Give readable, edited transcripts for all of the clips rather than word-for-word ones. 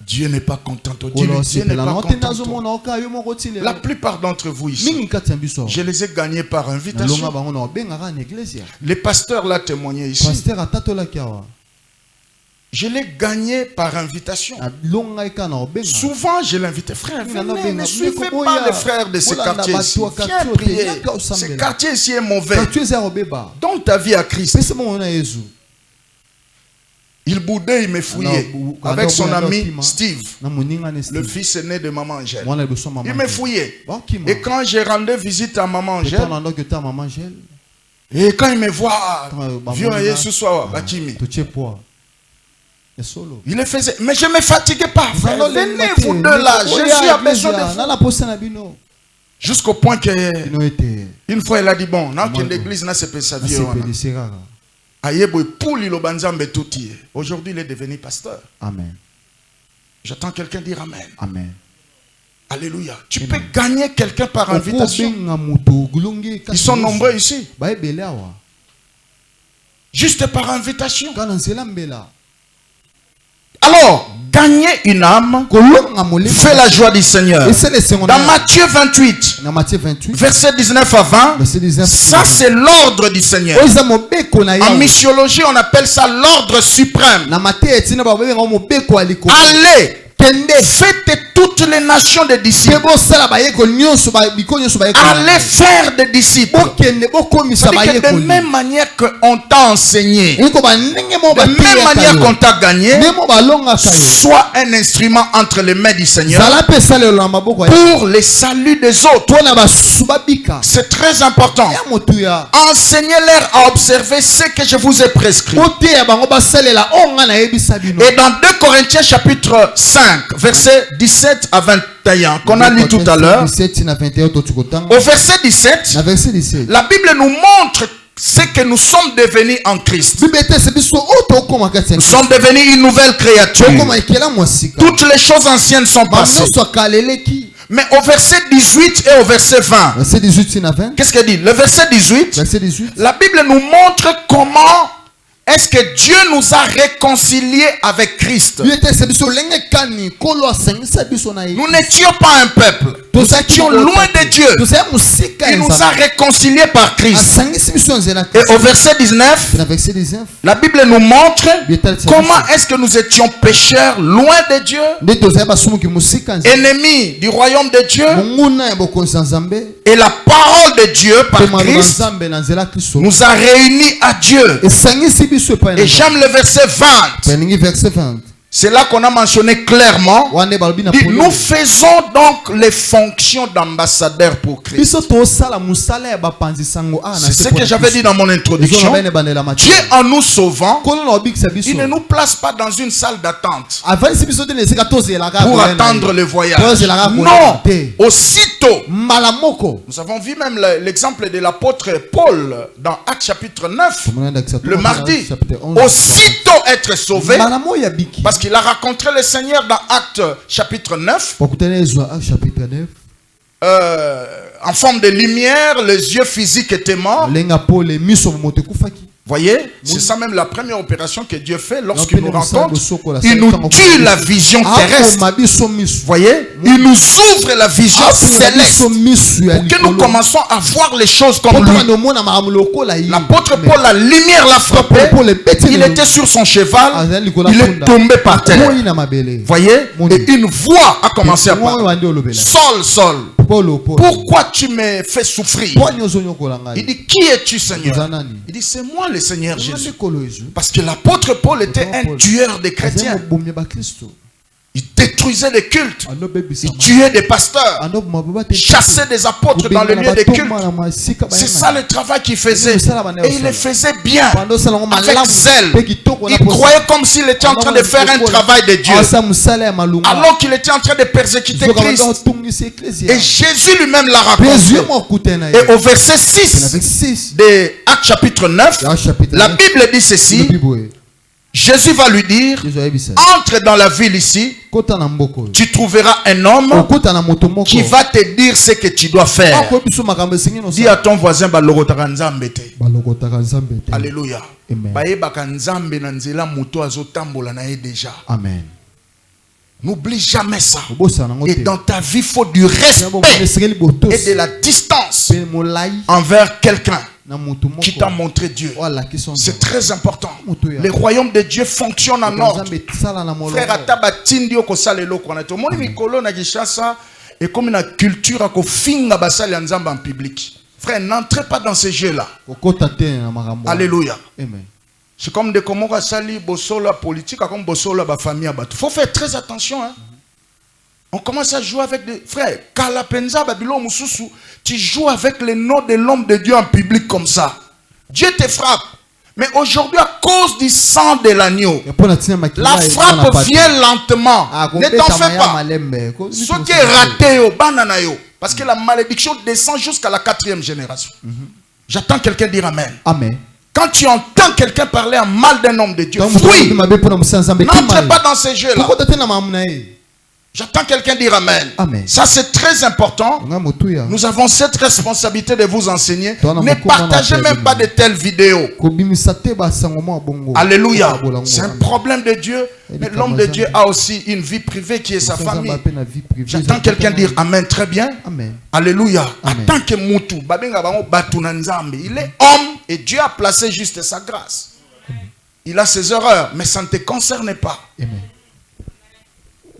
Dieu n'est pas content. Dieu n'est pas content. La plupart d'entre vous ici, je les ai gagnés par invitation. Les pasteurs l'ont témoigné ici. Je l'ai gagné par invitation. Souvent, je l'invitais. Frère, venez, ne suivez pas les frères de ce quartier ici. Viens prier. Ce quartier ici est mauvais. Donne ta vie à Christ. Il boudait, il me fouillait. Avec son ami Steve, le fils aîné de Maman Angèle. Il me fouillait. Et quand j'ai rendu visite à Maman Angèle, et quand il me voit, vieux ce soir, il le faisait. Mais je ne me fatiguais pas. Venez vous deux là. Jésus a besoin de vous. Jusqu'au point que une fois il a dit bon, dans l'église n'a pas sa vie. Aujourd'hui il est devenu pasteur. Amen. J'attends quelqu'un dire amen. Amen. Alléluia. Tu peux gagner quelqu'un par invitation. Ils sont nombreux ici. Juste par invitation. Alors, gagner une âme fait la joie du Seigneur. Dans Matthieu 28, verset 19 à 20, ça c'est l'ordre du Seigneur. En missiologie, on appelle ça l'ordre suprême. Allez, faites toutes les nations des disciples. Allez faire des disciples. C'est-à-dire que de même manière qu'on t'a enseigné, de même manière qu'on t'a gagné, sois un instrument entre les mains du Seigneur pour le salut des autres. C'est très important. Enseignez-leur à observer ce que je vous ai prescrit. Et dans 2 Corinthiens chapitre 5, verset 17 à 21, qu'on a lu tout à l'heure, au verset 17, la Bible nous montre ce que nous sommes devenus en Christ. Nous sommes devenus une nouvelle créature. Toutes les choses anciennes sont passées. Mais au verset 18 et au verset 20, qu'est-ce qu'il dit? Le verset 18, la Bible nous montre comment est-ce que Dieu nous a réconciliés avec Christ. Nous n'étions pas un peuple. Nous étions loin de Dieu. Il nous a réconciliés par Christ. Et au verset 19, la Bible nous montre comment est-ce que nous étions pécheurs loin de Dieu, ennemis du royaume de Dieu. Et la parole de Dieu par Christ nous a réunis à Dieu. Et j'aime le verset 20. C'est là qu'on a mentionné clairement. Nous faisons donc les fonctions d'ambassadeurs pour Christ. C'est ce que j'avais dit dans mon introduction. Dieu en nous sauvant, il ne nous place pas dans une salle d'attente pour attendre le voyage. Non, aussitôt. Nous avons vu même l'exemple de l'apôtre Paul dans Actes chapitre 9, le mardi. Aussitôt être sauvé, parce qu'il a rencontré le Seigneur dans Actes chapitre 9. En forme de lumière, les yeux physiques étaient morts. Voyez, c'est ça même la première opération que Dieu fait lorsqu'il nous rencontre. Il nous tue la vision terrestre. Voyez, il nous ouvre la vision céleste pour que nous commençons à voir les choses comme lui. L'apôtre Paul, la lumière l'a frappé. Il était sur son cheval. Il est tombé par terre. Voyez, et une voix a commencé à parler. Saul, Saul, pourquoi tu me fais souffrir? Il dit, qui es-tu, Seigneur? Il dit, c'est moi le Seigneur Jésus. Parce que l'apôtre Paul était un tueur de chrétiens. Il détruisait des cultes. Il tuait des pasteurs. Il chassait des apôtres dans le lieu des cultes. C'est ça le travail qu'il faisait. Et il le faisait bien. Avec zèle. Il croyait comme s'il était en train de faire un travail de Dieu. Alors qu'il était en train de persécuter Christ. Et Jésus lui-même l'a raconté. Et au verset 6 de Actes chapitre 9, la Bible dit ceci. Jésus va lui dire, entre dans la ville ici, tu trouveras un homme qui va te dire ce que tu dois faire. Dis à ton voisin, alléluia. Amen. N'oublie jamais ça. Et dans ta vie, il faut du respect et de la distance envers quelqu'un qui t'a montré Dieu. C'est très important. Les royaumes de Dieu fonctionnent en ordre. Frère, Atabatindi Okosalelo Konato. Mon Mikolo Nagishasa est comme une culture à finga basali en public. Frère, n'entrez pas dans ces jeux-là. Alléluia. C'est comme des Komora Sali, Bosola politique, comme Bosola famille. Il faut faire très attention. Hein? On commence à jouer avec des frères. Kalapenza, Babylon, Moussousou, tu joues avec le nom de l'homme de Dieu en public comme ça. Dieu te frappe. Mais aujourd'hui, à cause du sang de l'agneau, la frappe vient lentement. Ne t'en fais pas. Ce qui est raté au bananayo. Parce que la malédiction descend jusqu'à la 4e génération. J'attends quelqu'un dire Amen. Amen. Quand tu entends quelqu'un parler en mal d'un homme de Dieu, fuis. N'entrez pas dans ces jeux-là. J'attends quelqu'un dire Amen. Amen. Ça c'est très important. Nous avons cette responsabilité de vous enseigner. Ne partagez même pas de telles vidéos. Alléluia. C'est un problème de Dieu. Mais l'homme de Dieu a aussi une vie privée qui est sa famille. J'attends quelqu'un dire Amen. Très bien. Amen. Alléluia. Attends que Moutou, il est homme et Dieu a placé juste sa grâce. Il a ses erreurs, mais ça ne te concerne pas. Amen.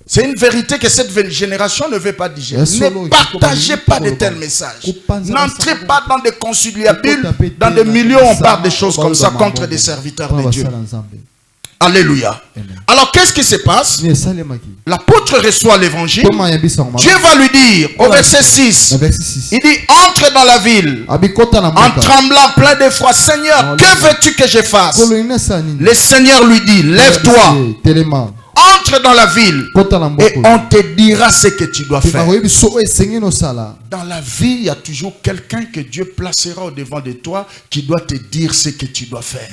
C'est une vérité que cette génération ne veut pas digérer. Ne partagez pas de tels messages. N'entrez pas dans des conciliabules, dans des milieux où on parle des choses comme ça contre des serviteurs de Dieu. Alléluia. Alors qu'est-ce qui se passe? L'apôtre reçoit l'évangile. Dieu va lui dire au verset 6, il dit entre dans la ville en tremblant plein d'effroi. Seigneur, que veux-tu que je fasse? Le Seigneur lui dit, lève-toi, entre dans la ville et on te dira ce que tu dois faire. Dans la vie, il y a toujours quelqu'un que Dieu placera au devant de toi qui doit te dire ce que tu dois faire.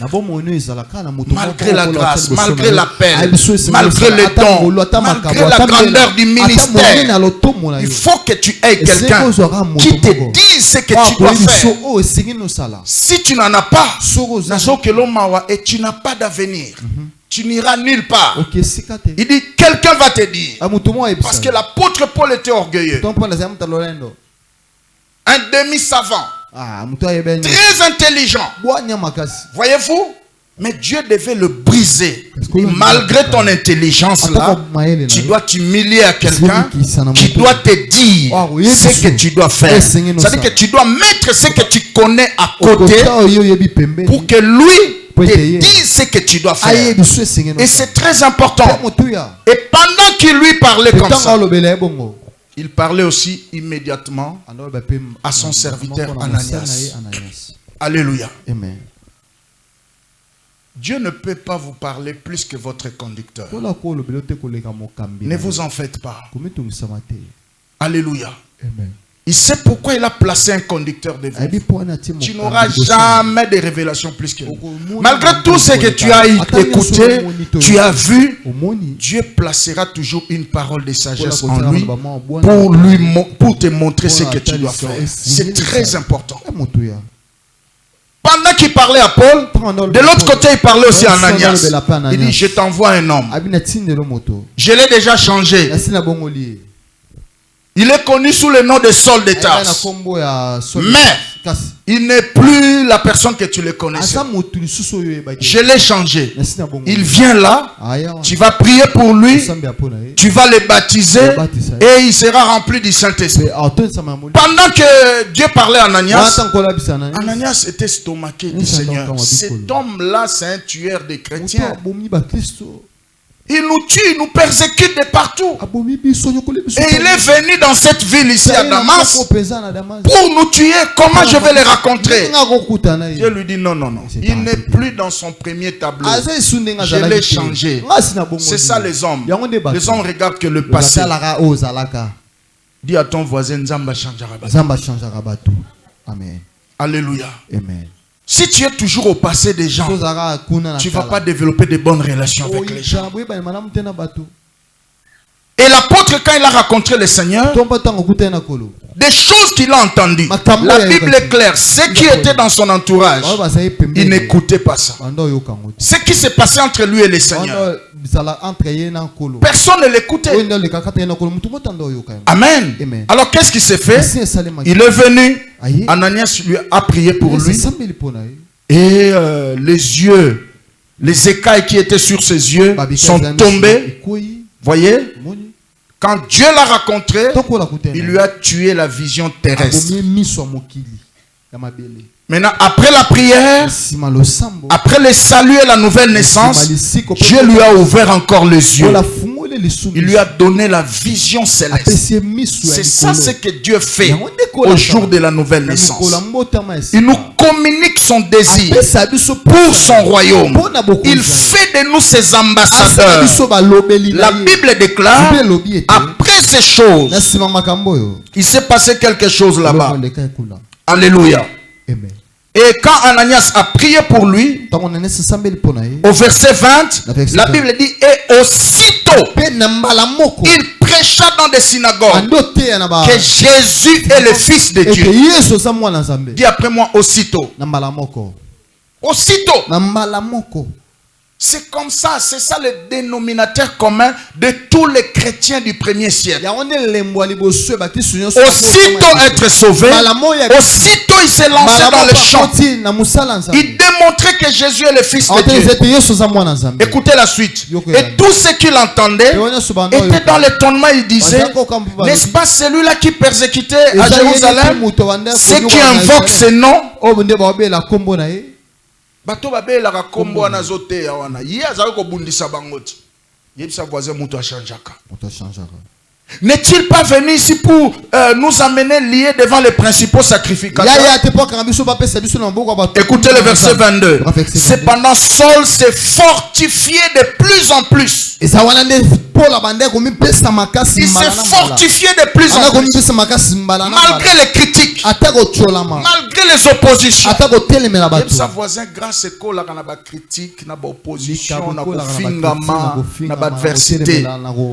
Malgré la grâce, malgré l'appel, malgré le don, malgré la grandeur du ministère, il faut que tu aies quelqu'un qui te dise ce que tu dois faire. Si tu n'en as pas, et tu n'as pas d'avenir, tu n'iras nulle part. Il dit, quelqu'un va te dire. Parce que l'apôtre Paul était orgueilleux. Un demi-savant. Très intelligent. Voyez-vous? Mais Dieu devait le briser. Malgré ton intelligence là, tu dois t'humilier à quelqu'un qui doit te dire ce que tu dois faire. C'est-à-dire que tu dois mettre ce que tu connais à côté pour que lui te dire ce que tu dois faire. Et c'est très important. Et pendant qu'il lui parlait comme ça, il parlait aussi immédiatement à son serviteur Ananias. Alléluia. Amen. Dieu ne peut pas vous parler plus que votre conducteur. Ne vous en faites pas. Alléluia. Amen. Il sait pourquoi il a placé un conducteur de vous. Tu n'auras jamais de révélation plus que lui. Malgré tout ce que tu as écouté, tu as vu, Dieu placera toujours une parole de sagesse en lui pour te montrer ce que tu dois faire. C'est très important. Pendant qu'il parlait à Paul, de l'autre côté, il parlait aussi à Ananias. Il dit, je t'envoie un homme. Je l'ai déjà changé. Il est connu sous le nom de Saul de Tarse. Mais il n'est plus la personne que tu le connaissais. Je l'ai changé. Il vient là. Tu vas prier pour lui. Tu vas le baptiser. Et il sera rempli du Saint-Esprit. Pendant que Dieu parlait à Ananias, Ananias était stomaqué du Seigneur. Cet homme-là, c'est un tueur de chrétiens. Il nous tue, il nous persécute de partout. Et il est venu dans cette ville ici à Damas pour nous tuer. Comment je vais les rencontrer? Dieu lui dit non, non, non. Il n'est plus dans son premier tableau. Je l'ai changé. C'est ça les hommes. Les hommes regardent que le passé. Dis à ton voisin, Nzamba changera. Amen. Alléluia. Amen. Si tu es toujours au passé des gens, tu ne vas pas développer de bonnes relations avec les gens. Et l'apôtre, quand il a rencontré le Seigneur, des choses qu'il a entendues. La Bible est claire. Ceux qui étaient dans son entourage, ils n'écoutaient pas ça. Ce qui s'est passé entre lui et le Seigneur, personne ne l'écoutait. Amen. Alors qu'est-ce qui s'est fait? Il est venu. Ananias lui a prié pour lui. Et les yeux, les écailles qui étaient sur ses yeux sont tombés. Voyez? Quand Dieu l'a rencontré, il lui a tué la vision terrestre. Maintenant, après la prière, après le salut et la nouvelle naissance, Dieu lui a ouvert encore les yeux. Il lui a donné la vision céleste. C'est ça ce que Dieu fait au jour de la nouvelle naissance. Il nous communique son désir pour son royaume. Il fait de nous ses ambassadeurs. La Bible déclare, après ces choses, il s'est passé quelque chose là-bas. Alléluia. Et quand Ananias a prié pour lui, au verset 20, la Bible dit, et aussitôt, il prêcha dans des synagogues que Jésus est le Fils de Dieu. Dis après moi, aussitôt. Aussitôt. C'est comme ça, c'est ça le dénominateur commun de tous les chrétiens du premier siècle. Aussitôt être sauvé, aussitôt il s'est lancé dans le champ. Il démontrait que Jésus est le Fils de Dieu. Écoutez la suite. Et tous ceux qui l'entendaient étaient dans l'étonnement. Ils disaient, n'est-ce pas celui-là qui persécutait à Jérusalem, ceux qui invoquent ce nom? Bato babela ka kombo na zote ya wana ye azali ko bundisa bangoti yebisa voisin muto a changeaka. N'est-il pas venu ici pour nous amener liés devant les principaux sacrificateurs? Écoutez le verset 22. Cependant Saul s'est fortifié de plus en plus. Il s'est fortifié de plus en plus. Malgré les critiques, malgré les oppositions. Sa voisin grâce à quoi la critique, na opposition, na fingama, na adversité.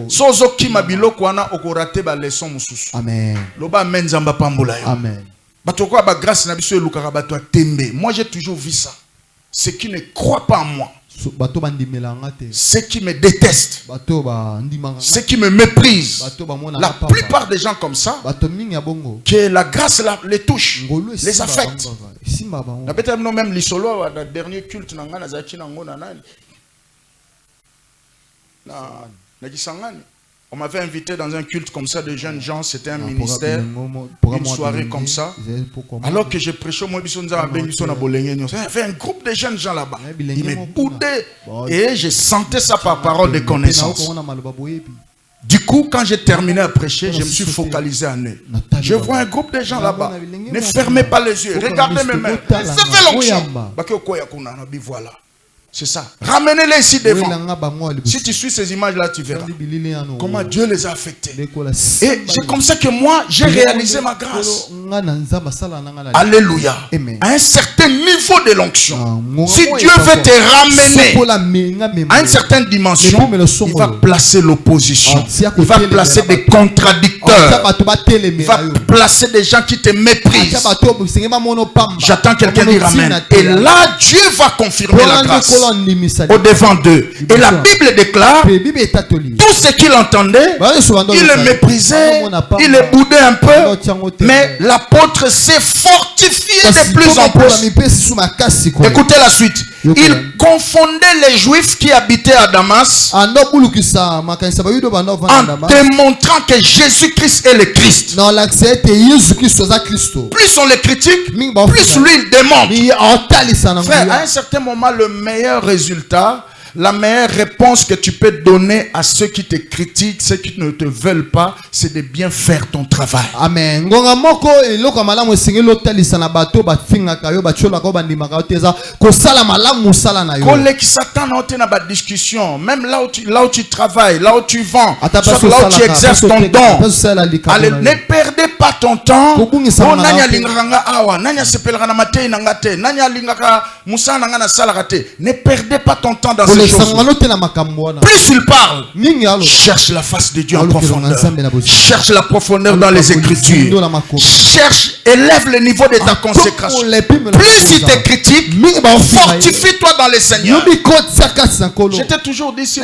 Sozo ki mabilo kwana okorate ba leçon mususu. Amen. Loba menzamba pambola yo. Amen. Batoko ba grâce na biso elukaka bato tembe. Moi j'ai toujours vu ça. Ceux qui ne croient pas en moi, ceux qui me détestent, ceux qui me méprisent, la plupart des gens comme ça, que la grâce les touche, les affecte. Peut-être même les solos, le dernier culte, on m'avait invité dans un culte comme ça de jeunes gens, c'était un ministère, une soirée comme ça. Alors que je prêchais, moi, il y avait un groupe de jeunes gens là-bas. Ils me boudaient et je sentais ça par parole de connaissance. Du coup, quand j'ai terminé à prêcher, je me suis focalisé en eux. Je vois un groupe de gens là-bas. Ne fermez pas les yeux, regardez mes mains. C'est fait l'onction. Voilà. C'est ça. Ramenez-les ici devant. Si tu suis ces images-là, tu verras comment Dieu les a affectés. Et c'est comme ça que moi, j'ai réalisé ma grâce. Alléluia. À un certain niveau de l'onction. Si Dieu veut te ramener à une certaine dimension, il va placer l'opposition. Il va placer des contradicteurs. Il va placer des gens qui te méprisent. J'attends quelqu'un dire Amen. Et là, Dieu va confirmer la grâce au devant d'eux. Et la Bible déclare, tout ce qu'il entendait, il le méprisait, il le boudait un peu, mais l'apôtre s'est fortifié de plus en plus. Écoutez la suite. Il confondait les Juifs qui habitaient à Damas en démontrant que Jésus-Christ est le Christ. Plus on le critique, plus lui il démontre. Frère, à un certain moment, le meilleur résultat, la meilleure réponse que tu peux donner à ceux qui te critiquent, ceux qui ne te veulent pas, c'est de bien faire ton travail. Amen. Discussion, même là où tu travailles, là où tu vends, soit là où tu exerces ton don. Allez, ne perdez pas ton temps. Ne perdez pas ton temps dans ce choses. Plus il parle, cherche la face de Dieu en profondeur. Cherche la profondeur dans les Écritures. Cherche, élève le niveau de ta consécration. Plus il te critique, fortifie-toi dans le Seigneur. Je t'ai toujours dit, si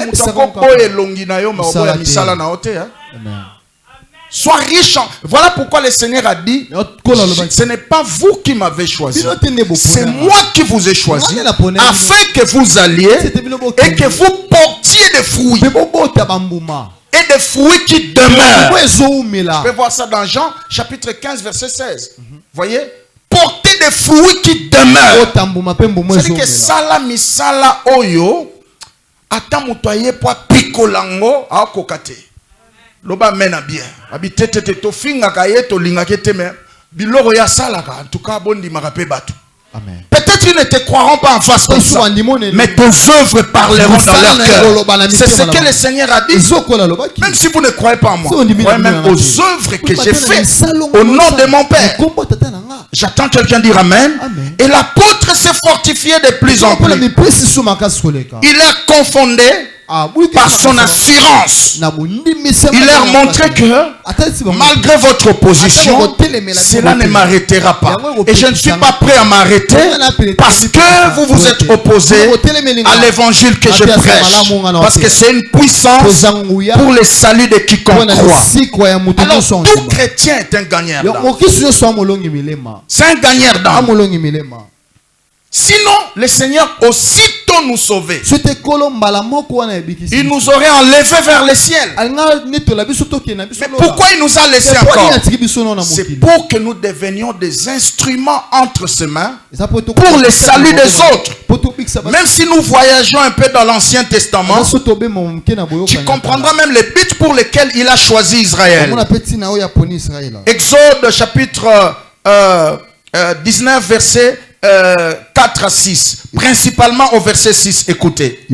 sois riche. Voilà pourquoi le Seigneur a dit, ce n'est pas vous qui m'avez choisi, c'est moi qui vous ai choisi, afin que vous alliez et que vous portiez des fruits. Et des fruits qui demeurent. Je peux voir ça dans Jean chapitre 15 verset 16. Voyez? Porter des fruits qui demeurent. C'est-à-dire que sala misala oyo atamutoye po pikolango a kokate. Loba mena bien. Abi tete to finga kayeto linga keteme. Biloro ya salaka en tout cas bondi makape batu. Amen. Peut-être ils ne te croiront pas en face comme ça, mais tes œuvres parleront dans leur cœur. C'est ce que le Seigneur a dit. Même si vous ne croyez pas en moi, croyez même aux œuvres que j'ai faites au nom de mon Père. J'attends quelqu'un dire Amen. Et l'apôtre s'est fortifié de plus en plus. Il a confondé par son assurance. Il leur montrait que malgré votre opposition, cela ne m'arrêtera pas. Et je ne suis pas prêt à m'arrêter parce que vous vous êtes opposé à l'évangile que je prêche. Parce que c'est une puissance pour le salut de quiconque croit. Alors tout chrétien est un gagnant d'âme. C'est un gagnant d'âme. Sinon, le Seigneur aussitôt nous sauvait. Il nous aurait enlevé vers le ciel. Mais pourquoi il nous a laissé encore? C'est pour que nous devenions des instruments entre ses mains pour le salut des autres. Même si nous voyageons un peu dans l'Ancien Testament, tu comprendras même les buts pour lesquels il a choisi Israël. Exode chapitre 19 verset 4 à 6, principalement au verset 6, écoutez.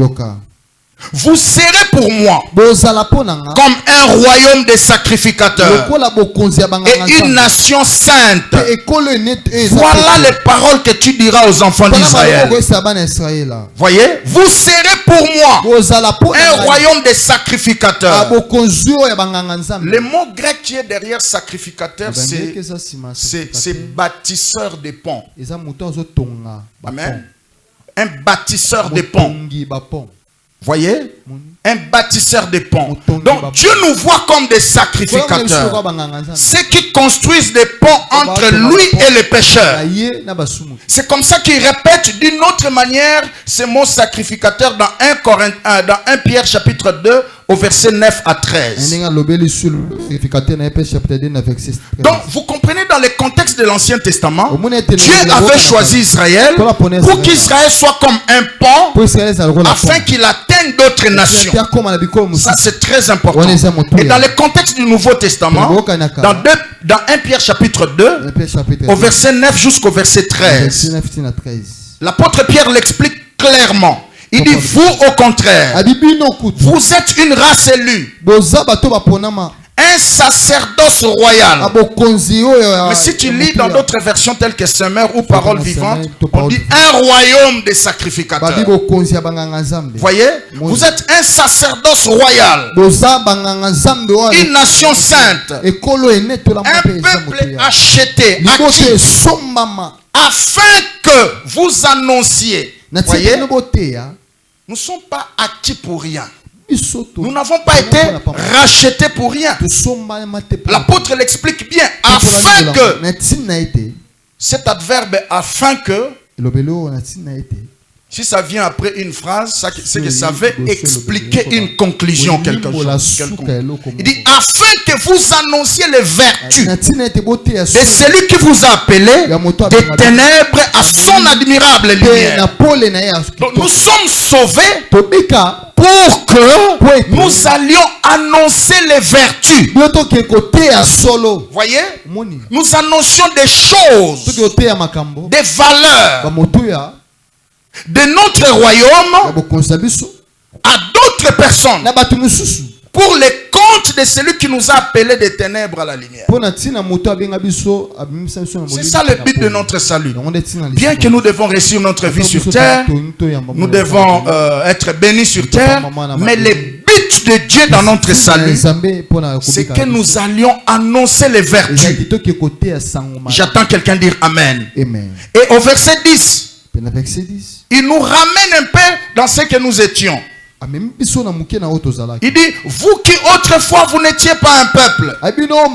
Vous serez pour moi comme un royaume de sacrificateurs et une nation sainte. Voilà les paroles que tu diras aux enfants d'Israël. Voyez, vous serez pour moi un royaume de sacrificateurs. Le mot grec qui est derrière sacrificateur, c'est bâtisseur de ponts. Amen. Un bâtisseur de ponts. Voyez? Un bâtisseur de ponts. Donc Dieu nous voit comme des sacrificateurs. Ceux qui construisent des ponts entre lui et les pécheurs. C'est comme ça qu'il répète d'une autre manière ce mot sacrificateur dans 1 Pierre chapitre 2 au verset 9 à 13. Donc vous comprenez, dans le contexte de l'Ancien Testament, Dieu avait choisi Israël pour qu'Israël soit comme un pont afin qu'il atteigne d'autres nations. Ça c'est très important. Et dans le contexte du Nouveau Testament, dans 1 Pierre chapitre 2 au verset 9 jusqu'au verset 13, l'apôtre Pierre l'explique clairement. Il dit, vous au contraire, vous êtes une race élue, un sacerdoce royal. Mais si tu lis dans d'autres versions telles que Semeur ou Parole vivante, on dit un royaume des sacrificateurs. Voyez, vous êtes un sacerdoce royal, une nation sainte, un peuple acheté, acquis, afin que vous annonciez. Voyez, nous ne sommes pas acquis pour rien. Nous n'avons pas été rachetés pour rien. L'apôtre l'explique bien. Afin que, cet adverbe afin que, si ça vient après une phrase, c'est que ça veut expliquer une conclusion, quelque chose. Il dit afin que vous annonciez les vertus de celui qui vous a appelé des ténèbres à son admirable lumière. Donc nous sommes sauvés pour que nous allions annoncer les vertus. Voyez, nous annoncions des choses, des valeurs de notre royaume à d'autres personnes pour le compte de celui qui nous a appelés des ténèbres à la lumière. C'est ça le but de notre salut. Bien que nous devons réussir notre vie sur terre, nous devons être bénis sur terre, mais le but de Dieu dans notre salut, c'est que nous allions annoncer les vertus. J'attends quelqu'un dire Amen. Et au verset 10, il nous ramène un peu dans ce que nous étions. Il dit, vous qui autrefois vous n'étiez pas un peuple, maintenant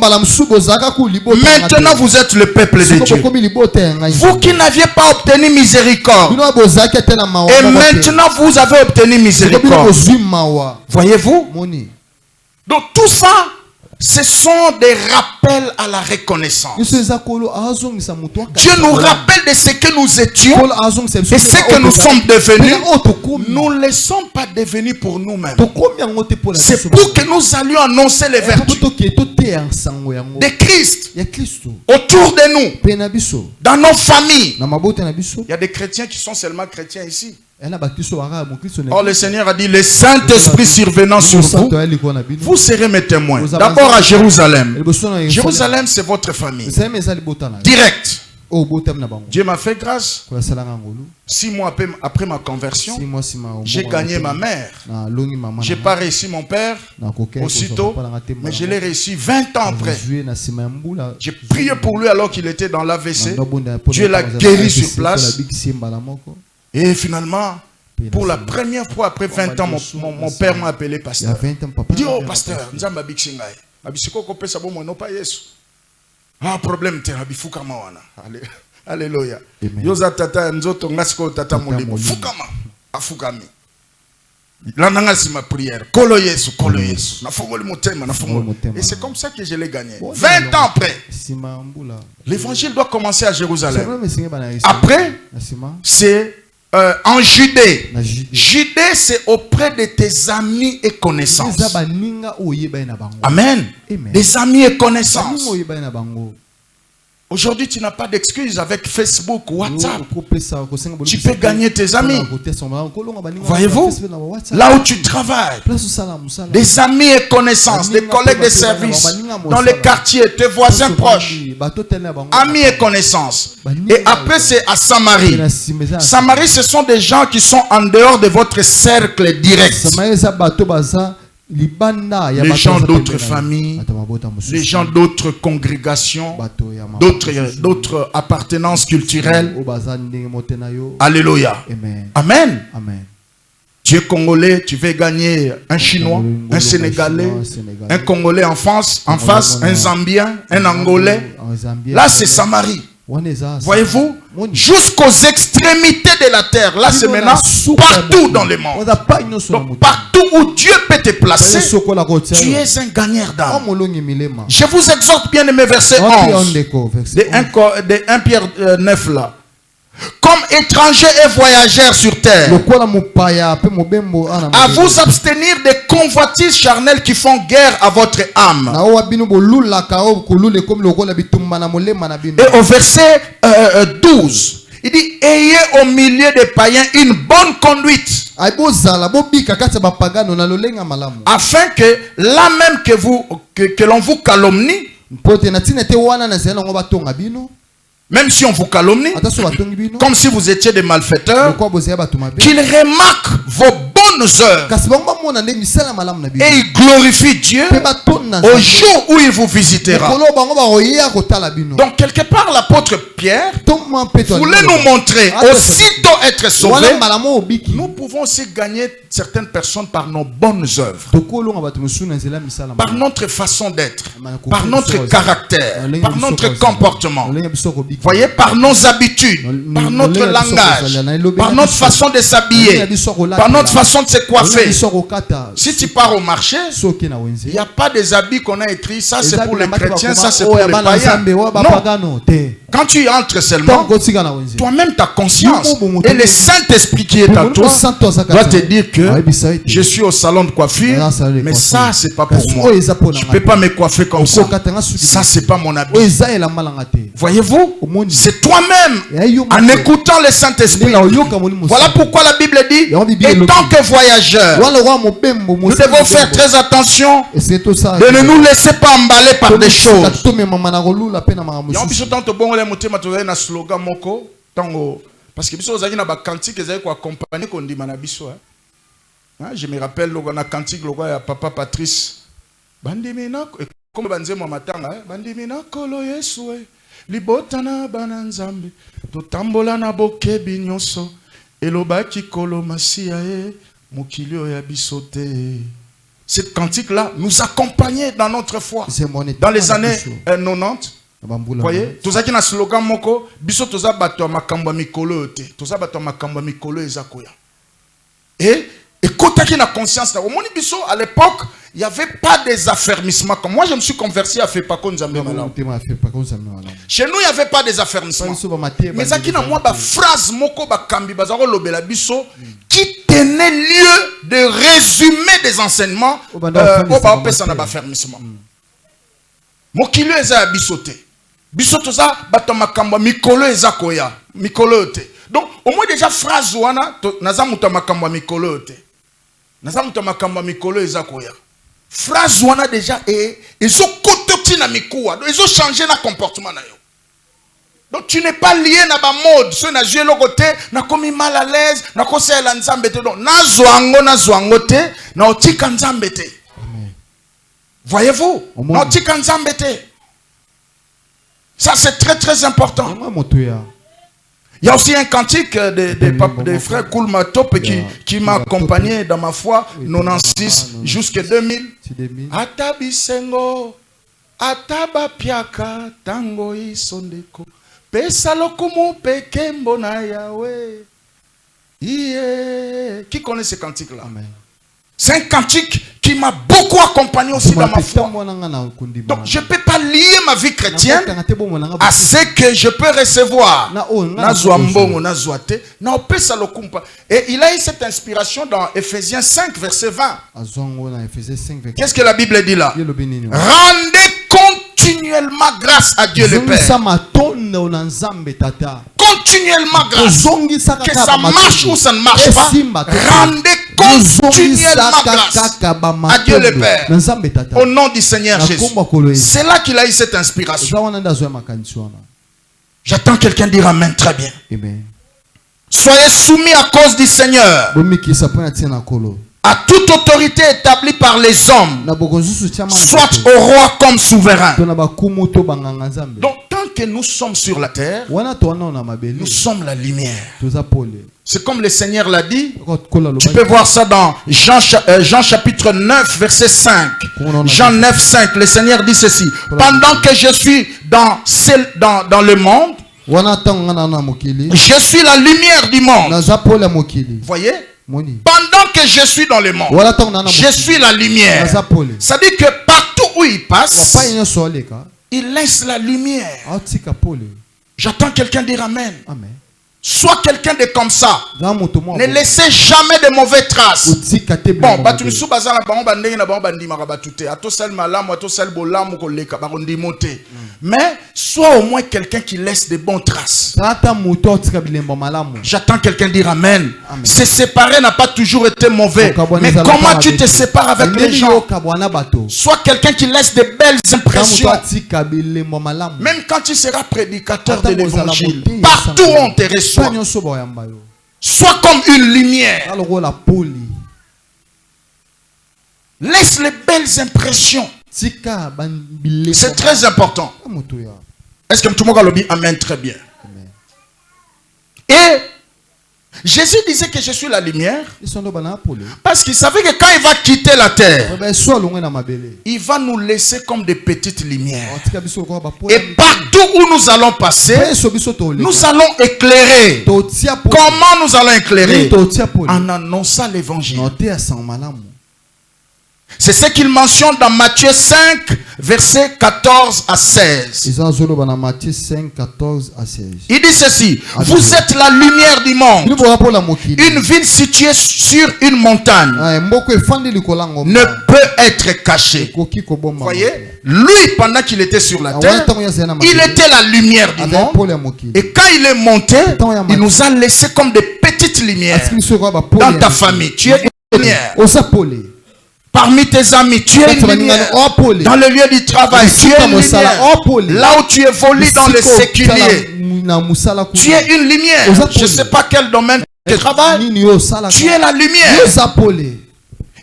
vous êtes le peuple de Dieu. Vous qui n'aviez pas obtenu miséricorde, et maintenant vous avez obtenu miséricorde. Voyez-vous? Donc tout ça, ce sont des rappels à la reconnaissance. Dieu nous rappelle de ce que nous étions et ce que nous sommes devenus. Nous ne les sommes pas devenus pour nous-mêmes. C'est pour que nous allions annoncer les vertus de Christ autour de nous, dans nos familles. Il y a des chrétiens qui sont seulement chrétiens ici. Or le Seigneur a dit, le Saint-Esprit survenant sur vous, vous serez mes témoins. D'abord à Jérusalem. Jérusalem, c'est votre famille. Direct. Dieu m'a fait grâce. 6 mois après ma conversion, j'ai gagné ma mère. J'ai pas réussi mon père aussitôt, mais je l'ai réussi 20 ans après. J'ai prié pour lui alors qu'il était dans l'AVC. Dieu l'a guéri sur place. Et finalement, pour la première fois après 20 ans, mon père m'a appelé pasteur. Il dit, oh pasteur, ah, problème, alléluia. Yoza tata nzoto ngasko tata mulimo. Fukama, afukami. L'ananga c'est ma prière. Kolo Yesu, kolo Yesu. Et c'est comme ça que je l'ai gagné. 20 ans après. L'évangile doit commencer à Jérusalem. Après, c'est en Judée. Judée, c'est auprès de tes amis et connaissances. Amen. Des amis et connaissances. Aujourd'hui, tu n'as pas d'excuse avec Facebook, WhatsApp. Tu peux gagner tes amis. Voyez-vous? Là où tu travailles. Des amis et connaissances, des collègues de service, dans les quartiers, tes voisins proches. Amis et connaissances. Et après, c'est à Samarie. Samarie, ce sont des gens qui sont en dehors de votre cercle direct. Les gens d'autres familles, les gens d'autres congrégations, d'autres appartenances culturelles. Alléluia. Amen. Tu es congolais, tu veux gagner un Chinois, un Sénégalais, un Congolais en face, un Zambien, un Angolais. Là, c'est Samarie. Voyez-vous, jusqu'aux extrémités de la terre. Là, c'est maintenant partout dans le monde. Donc, partout où Dieu peut te placer, tu es un gagnant d'âme. Je vous exhorte bien aimé, verset 11 de 1 Pierre 9 là. Comme étrangers et voyageurs sur terre, à vous abstenir des convoitises charnelles qui font guerre à votre âme. Et au verset 12, il dit, ayez au milieu des païens une bonne conduite, afin que là même que l'on vous calomnie, même si on vous calomnie, comme si vous étiez des malfaiteurs, qu'il remarque vos bonnes œuvres et il glorifie Dieu au jour où il vous visitera. Donc quelque part l'apôtre Pierre voulait nous montrer, aussitôt être sauvé, nous pouvons aussi gagner certaines personnes par nos bonnes œuvres, par notre façon d'être, par notre caractère, par notre comportement. Voyez, par nos habitudes, par notre langage, par notre façon de s'habiller, par notre façon de se coiffer. Si tu pars au marché, il n'y a pas des habits qu'on a écrits, ça c'est pour les chrétiens, ça c'est pour les païens. Non. Quand tu entres seulement, toi-même ta conscience et le Saint-Esprit qui est à toi doit te dire que je suis au salon de coiffure, mais ça c'est pas pour moi. Je peux pas me coiffer comme ça. Ça c'est pas mon habit. Voyez-vous, c'est toi-même en écoutant le Saint-Esprit. Voilà pourquoi la Bible dit, et tant que voyageurs, nous devons faire très attention de ne nous laisser pas emballer par des choses. Slogan moko tango parce que biso ozaki na ba cantique ezali ko accompagner ko ndima na biso je me rappelle logo na cantique logo ya papa Patrice bandimina comme banzemo matanga bandimina kolo Yesu libotana bananzambe totambola na bokebi nyonso elobaki kolo masia mokilio ya bisote. Cette cantique là nous accompagnait dans notre foi dans les années 90. Voyez, tout ça qui na slogan moko, biso toza bato makambo mikolo te, toza bato makambo mikolo ezakoya. Et quand tu as conscience, au moni biso à l'époque, il n'y avait pas des affermissements. Comme moi je me suis converti à Fepako Nzambe Malamu. Chez nous il n'y avait pas des affermissements. Mais ça qui na moi ba phrase moko ba kambi bazaro lobela biso qui tenait lieu de résumer des enseignements au ba pesa na ba affermissement. Mokilo eza bisote. Bisoto za bato makambo mikolo ezakoya mikolo te. Donc au moins déjà phrase wana naza muta makambo mikolo te. Naza muta makambo mikolo ezakoya. Phrase wana déjà ezo kototi na mikuwa. Donc ezo changer na comportement na yo. Donc tu n'es pas lié na ba mode, so na jouer le côté, na komi mal à l'aise, na kosela la nzambe te. Donc na zwango te, na otika nzambe te. Voyez-vous? Na otika nzambe te. Ça c'est très très important. Il y a aussi un cantique des frères Koulma Top qui m'a accompagné dans ma foi 96 jusqu'à 2000. Atabisengo atabapiaka tango isondeko pesa lokumu pekembo na Yahweh. Qui connaît ce cantique là? C'est un cantique qui m'a beaucoup accompagné aussi dans ma foi. Donc je ne peux pas lier ma vie chrétienne à ce que je peux recevoir. Et il a eu cette inspiration dans Ephésiens 5 verset 20. Qu'est-ce que la Bible dit là? Rendez continuellement grâce à Dieu le Père. Continuellement grâce. Que ça marche ou ça ne marche pas, rendez continuellement grâce à Dieu le Père. Au nom du Seigneur Jésus. C'est là qu'il a eu cette inspiration. J'attends quelqu'un dire Amen très bien. Soyez soumis à cause du Seigneur à toute autorité établie par les hommes, soit au roi comme souverain. Donc tant que nous sommes sur la terre, nous sommes la lumière. C'est comme le Seigneur l'a dit. Tu peux voir ça dans Jean chapitre 9 verset 5. Jean 9 5, le Seigneur dit ceci: pendant que je suis dans le monde, je suis la lumière du monde. Voyez? Pendant que je suis dans le monde, je suis la lumière. Ça dit que partout où il passe, il laisse la lumière. J'attends quelqu'un dire Amen. Sois quelqu'un de comme ça. Ne laissez jamais de mauvaises traces. Bon, mais sois au moins quelqu'un qui laisse de bonnes traces. J'attends quelqu'un dire Amen. Se séparer n'a pas toujours été mauvais. Mais comment tu te sépares avec les gens? Sois quelqu'un qui laisse de belles impressions. Même quand tu seras prédicateur de l'évangile, partout où on te reçoit, sois comme une lumière. Laisse les belles impressions. C'est très important. Est-ce que tout le monde a dit Amen très bien? Et Jésus disait que je suis la lumière parce qu'il savait que quand il va quitter la terre, il va nous laisser comme des petites lumières. Et partout où nous allons passer, nous allons éclairer. Comment nous allons éclairer? En annonçant l'évangile. C'est ce qu'il mentionne dans Matthieu 5, versets 14 à 16. Matthieu 5, 14 à 16. Il dit ceci. Vous êtes la lumière du monde. Une ville située sur une montagne ne peut être cachée. Vous voyez, lui, pendant qu'il était sur la terre, il était la lumière du monde. Et quand il est monté, il nous a laissé comme des petites lumières. Dans ta famille, tu es une lumière. Parmi tes amis, tu es une lumière. Dans le lieu du travail, tu es une lumière. Là où tu évolues dans le séculier, tu es une lumière. Je ne sais pas quel domaine tu travailles. Tu es la lumière.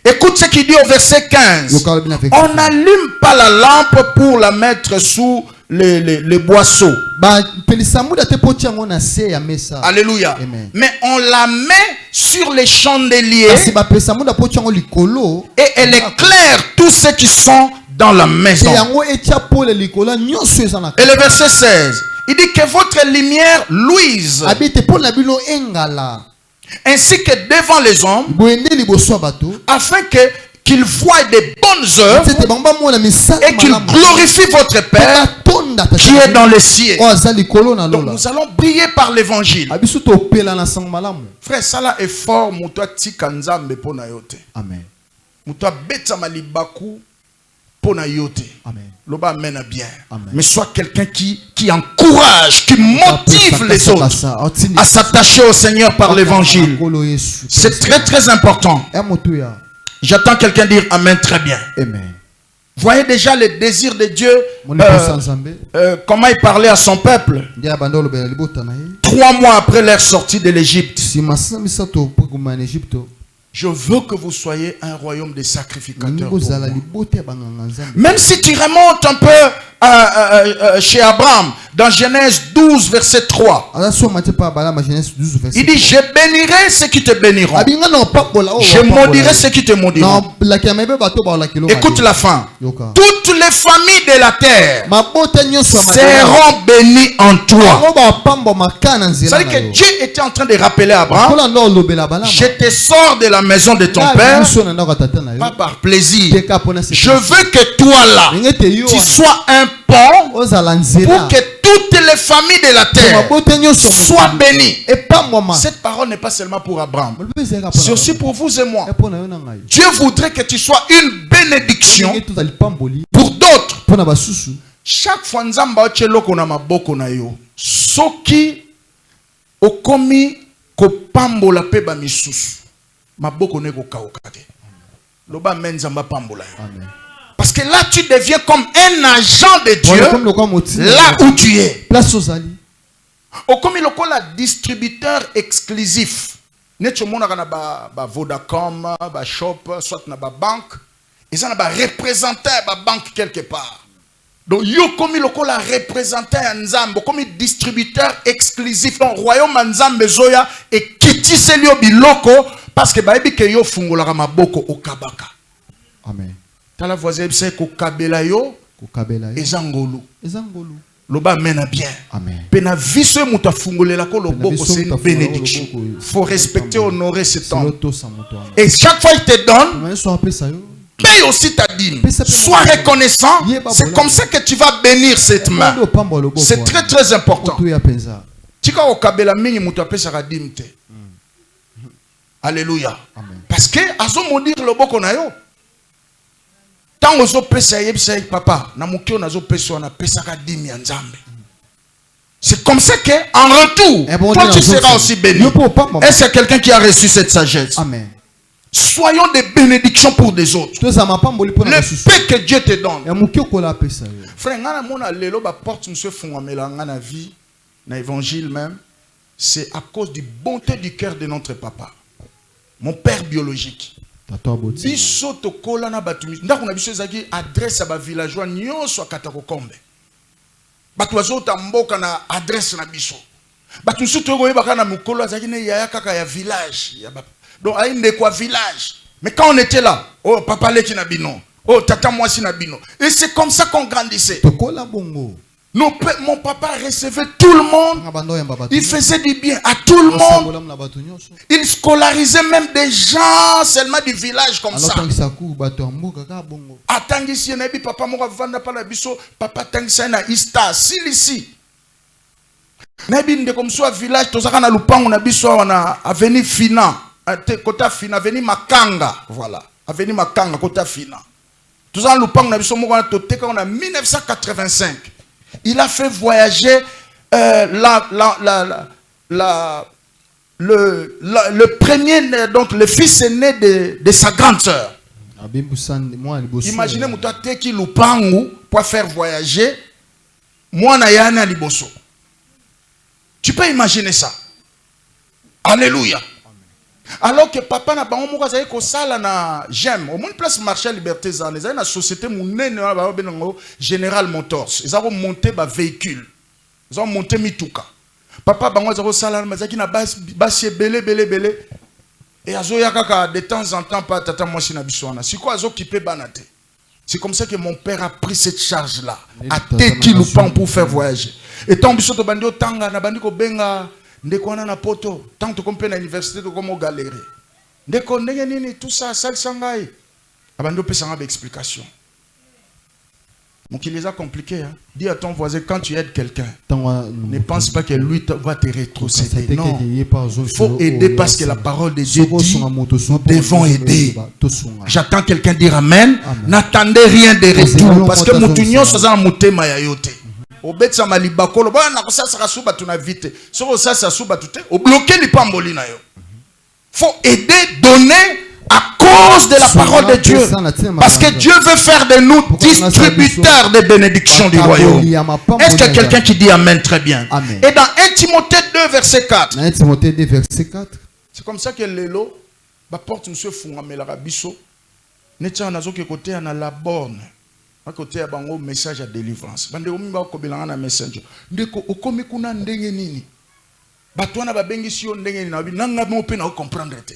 Écoute ce qu'il dit au verset 15. On n'allume pas la lampe pour la mettre sous les boisseaux. Alléluia. Mais on la met sur les chandeliers et elle éclaire tous ceux qui sont dans la maison. Et le verset 16, il dit que votre lumière luise, ainsi que devant les hommes, afin qu'ils voient des bonnes œuvres et qu'ils glorifient votre Père qui est dans les cieux. Donc nous allons briller par l'évangile. Frère, ça là est fort. Amen. Loba mène bien. Mais sois quelqu'un qui encourage, qui motive les autres à s'attacher au Seigneur par l'évangile. C'est très très important. J'attends quelqu'un dire Amen très bien. Amen. Voyez déjà le désir de Dieu, comment il parlait à son peuple 3 mois après leur sortie de l'Égypte. Je veux que vous soyez un royaume de sacrificateurs. Même si tu remontes un peu chez Abraham, dans Genèse 12, verset 3, il dit, je bénirai ceux qui te béniront. Je maudirai ceux qui te maudiront. Écoute la fin. Toutes les familles de la terre seront bénies en toi. C'est-à-dire que Dieu était en train de rappeler à Abraham, je te sors de la maison de ton père, pas par plaisir. Je veux que toi là, tu sois un pont pour que toutes les familles de la terre soient bénies. Cette parole n'est pas seulement pour Abraham, c'est aussi pour vous et moi. Dieu voudrait que tu sois une bénédiction pour d'autres. Chaque fois nzamba ocheloko na maboko na yo, soki okomi kopambola pe ba misusu, maboko ne ko kaokate. Loba menzamba pambola. Amen. Parce que là tu deviens comme un agent de Dieu là où tu es. Okomi lokola distributeur exclusif. Neto mona kana ba Vodacom, ba shop, soit na ba banque, et ça na ba représentant ba banque quelque part. Donc, yo comme le la représentant Nzambe, comme distributeur exclusif dans le royaume Nzambe Zoya et kiti selio biloko parce que baebi ke yo fungola maboko o kabaka. Amen. Tala voisin c'est ko kabela yo, ezangolu. Ezangolu. Loba mena bien. Amen. Pena viso muta fungolela ko loboko c'est une bénédiction. Faut respecter, honorer ce temps. Et chaque fois il te donne, paye aussi ta dîme. Sois reconnaissant. C'est comme ça que tu vas bénir cette main. C'est très très important. Alléluia. Parce que azo mondir le boko na yo. Tant ozo pesa yebisa papa na mukio nazo pesa na pesa ka dîme ya Nzambe. C'est comme ça que en retour, toi tu seras aussi béni. Et c'est quelqu'un qui a reçu cette sagesse. Amen. Soyons des bénédictions pour des autres. Le paix que Dieu te donne. Frère, ngana mona lelo ba porte monsieur fungamela ngana vie na évangile même, c'est à cause du bonté du cœur de notre papa. Mon père biologique. Biso to kola na batumi. Ndako na biso ezaki adresse ba villageois nyonso akatako kombe. Batu bazota mboka na adresse na biso. Batu nsu to koyeba kana mukolo azaki ne yaya kaka ya village ya ba. Donc, à une quoi village. Mais quand on était là, oh, papa leki na bino, oh, tata moi si na bino. Et c'est comme ça qu'on grandissait. Mon papa recevait tout le monde. Il faisait du bien à tout le monde. Il scolarisait même des gens seulement du village comme ça. Attendez, papa m'a vendu par la biso, papa tangisa na ista, ici. Nabi nde comme ça village, tous na lupango na biso na avenue Fina, côté Fina, avenue Makanga, voilà, avenue Makanga côté Fina. Tous na lupango na biso moko na toteka en 1985. Il a fait voyager le premier, donc le fils aîné de sa grande sœur. Imaginez Mouta Teki Lupangu pour faire voyager moi na yana liboso. Tu peux imaginer ça. Alléluia. Alors que papa na bango moko azali ko sala na j'aime au moins place marché liberté za les na société munene ba benango General Motors ils ont monté ba véhicule ils ont monté mituka papa bango azali ko sala mazaki na basi belé et azo yakaka de temps en temps pas tata mwasi na biswana siko azo occupé banate. C'est comme ça que mon père a pris cette charge là à Teki Lupan pour faire voyager et tant biso to bandi otanga na bandi ko benga ndeko na poto tant to kompe na université to komo galérer ndeko ndenge nini tout ça sal sangai abando pesa ngaba explication mon qui les a compliqués hein. Dis à ton voisin quand tu aides quelqu'un ne pense pas que lui va te rétrocéder non il faut aider parce que la parole de Dieu dit nous devons aider. J'attends quelqu'un dire amen, n'attendez rien de retour parce que mutunyo soza mutema ya yote obetsa malibakolo bana ko sasa kasuba tuna vite soko sasa suba tute obloquer li pamboli na yo. Faut aider, donner à cause de la parole de Dieu parce que Dieu veut faire de nous distributeurs des bénédictions du royaume. Est-ce qu'il y a quelqu'un qui dit amen très bien? Amen. Et dans 1 Timothée 2 verset 4 c'est comme ça que l'élo ba porte monsieur fungamela biso netia nazo ke côté na la borne à côté ya bango message à délivrance bande omi ba ko bilanga na messenger ndeko okomi kuna ndenge nini batwana ba bengisi yo ndenge nini na nanga mo pe na comprendre te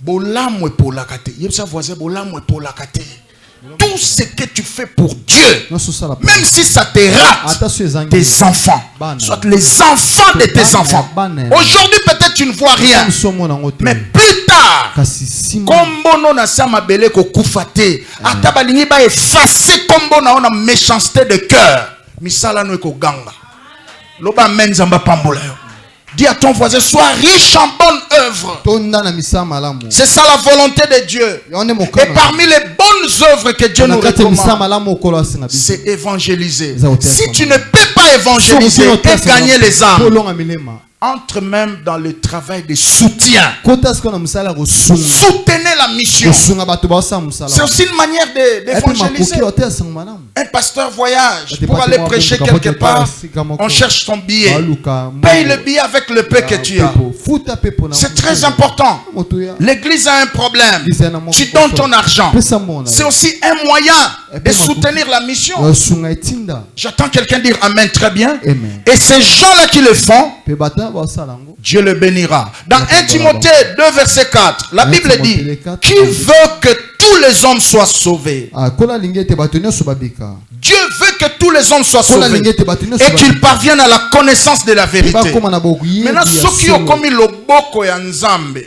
bolamwe pour la kate yebsa voisin bolamwe pour la kate. Tout ce que tu fais pour Dieu, même si ça te rate, tes enfants, soit les enfants de tes enfants. Aujourd'hui, peut-être tu ne vois rien, mais plus tard, kombono na sama bele ko kufate, atabalingi ba effacer kombono na méchanceté de cœur. Misala no ko ganga. Loba menzamba pambola yo. Dis à ton voisin, sois riche en bonne œuvre. C'est ça la volonté de Dieu. Et parmi les bonnes œuvres que Dieu nous recommande, c'est évangéliser. Si tu ne peux pas évangéliser et gagner les âmes, entre même dans le travail de soutien. Soutenez la mission. C'est aussi une manière d'évangéliser. Un pasteur voyage pour aller prêcher quelque part. On cherche son billet. Paye le billet avec le peu que tu as. C'est très important. L'église a un problème. Tu donnes ton argent. C'est aussi un moyen de soutenir la mission. J'attends quelqu'un dire amen très bien. Et ces gens-là qui le font, Dieu le bénira. Dans 1 Timothée 2 verset 4, la Bible dit, qui veut que tous les hommes soient sauvés. Dieu veut que tous les hommes soient sauvés et qu'ils parviennent à la connaissance de la vérité. Maintenant, ceux qui ont commis le boko ya Nzambe,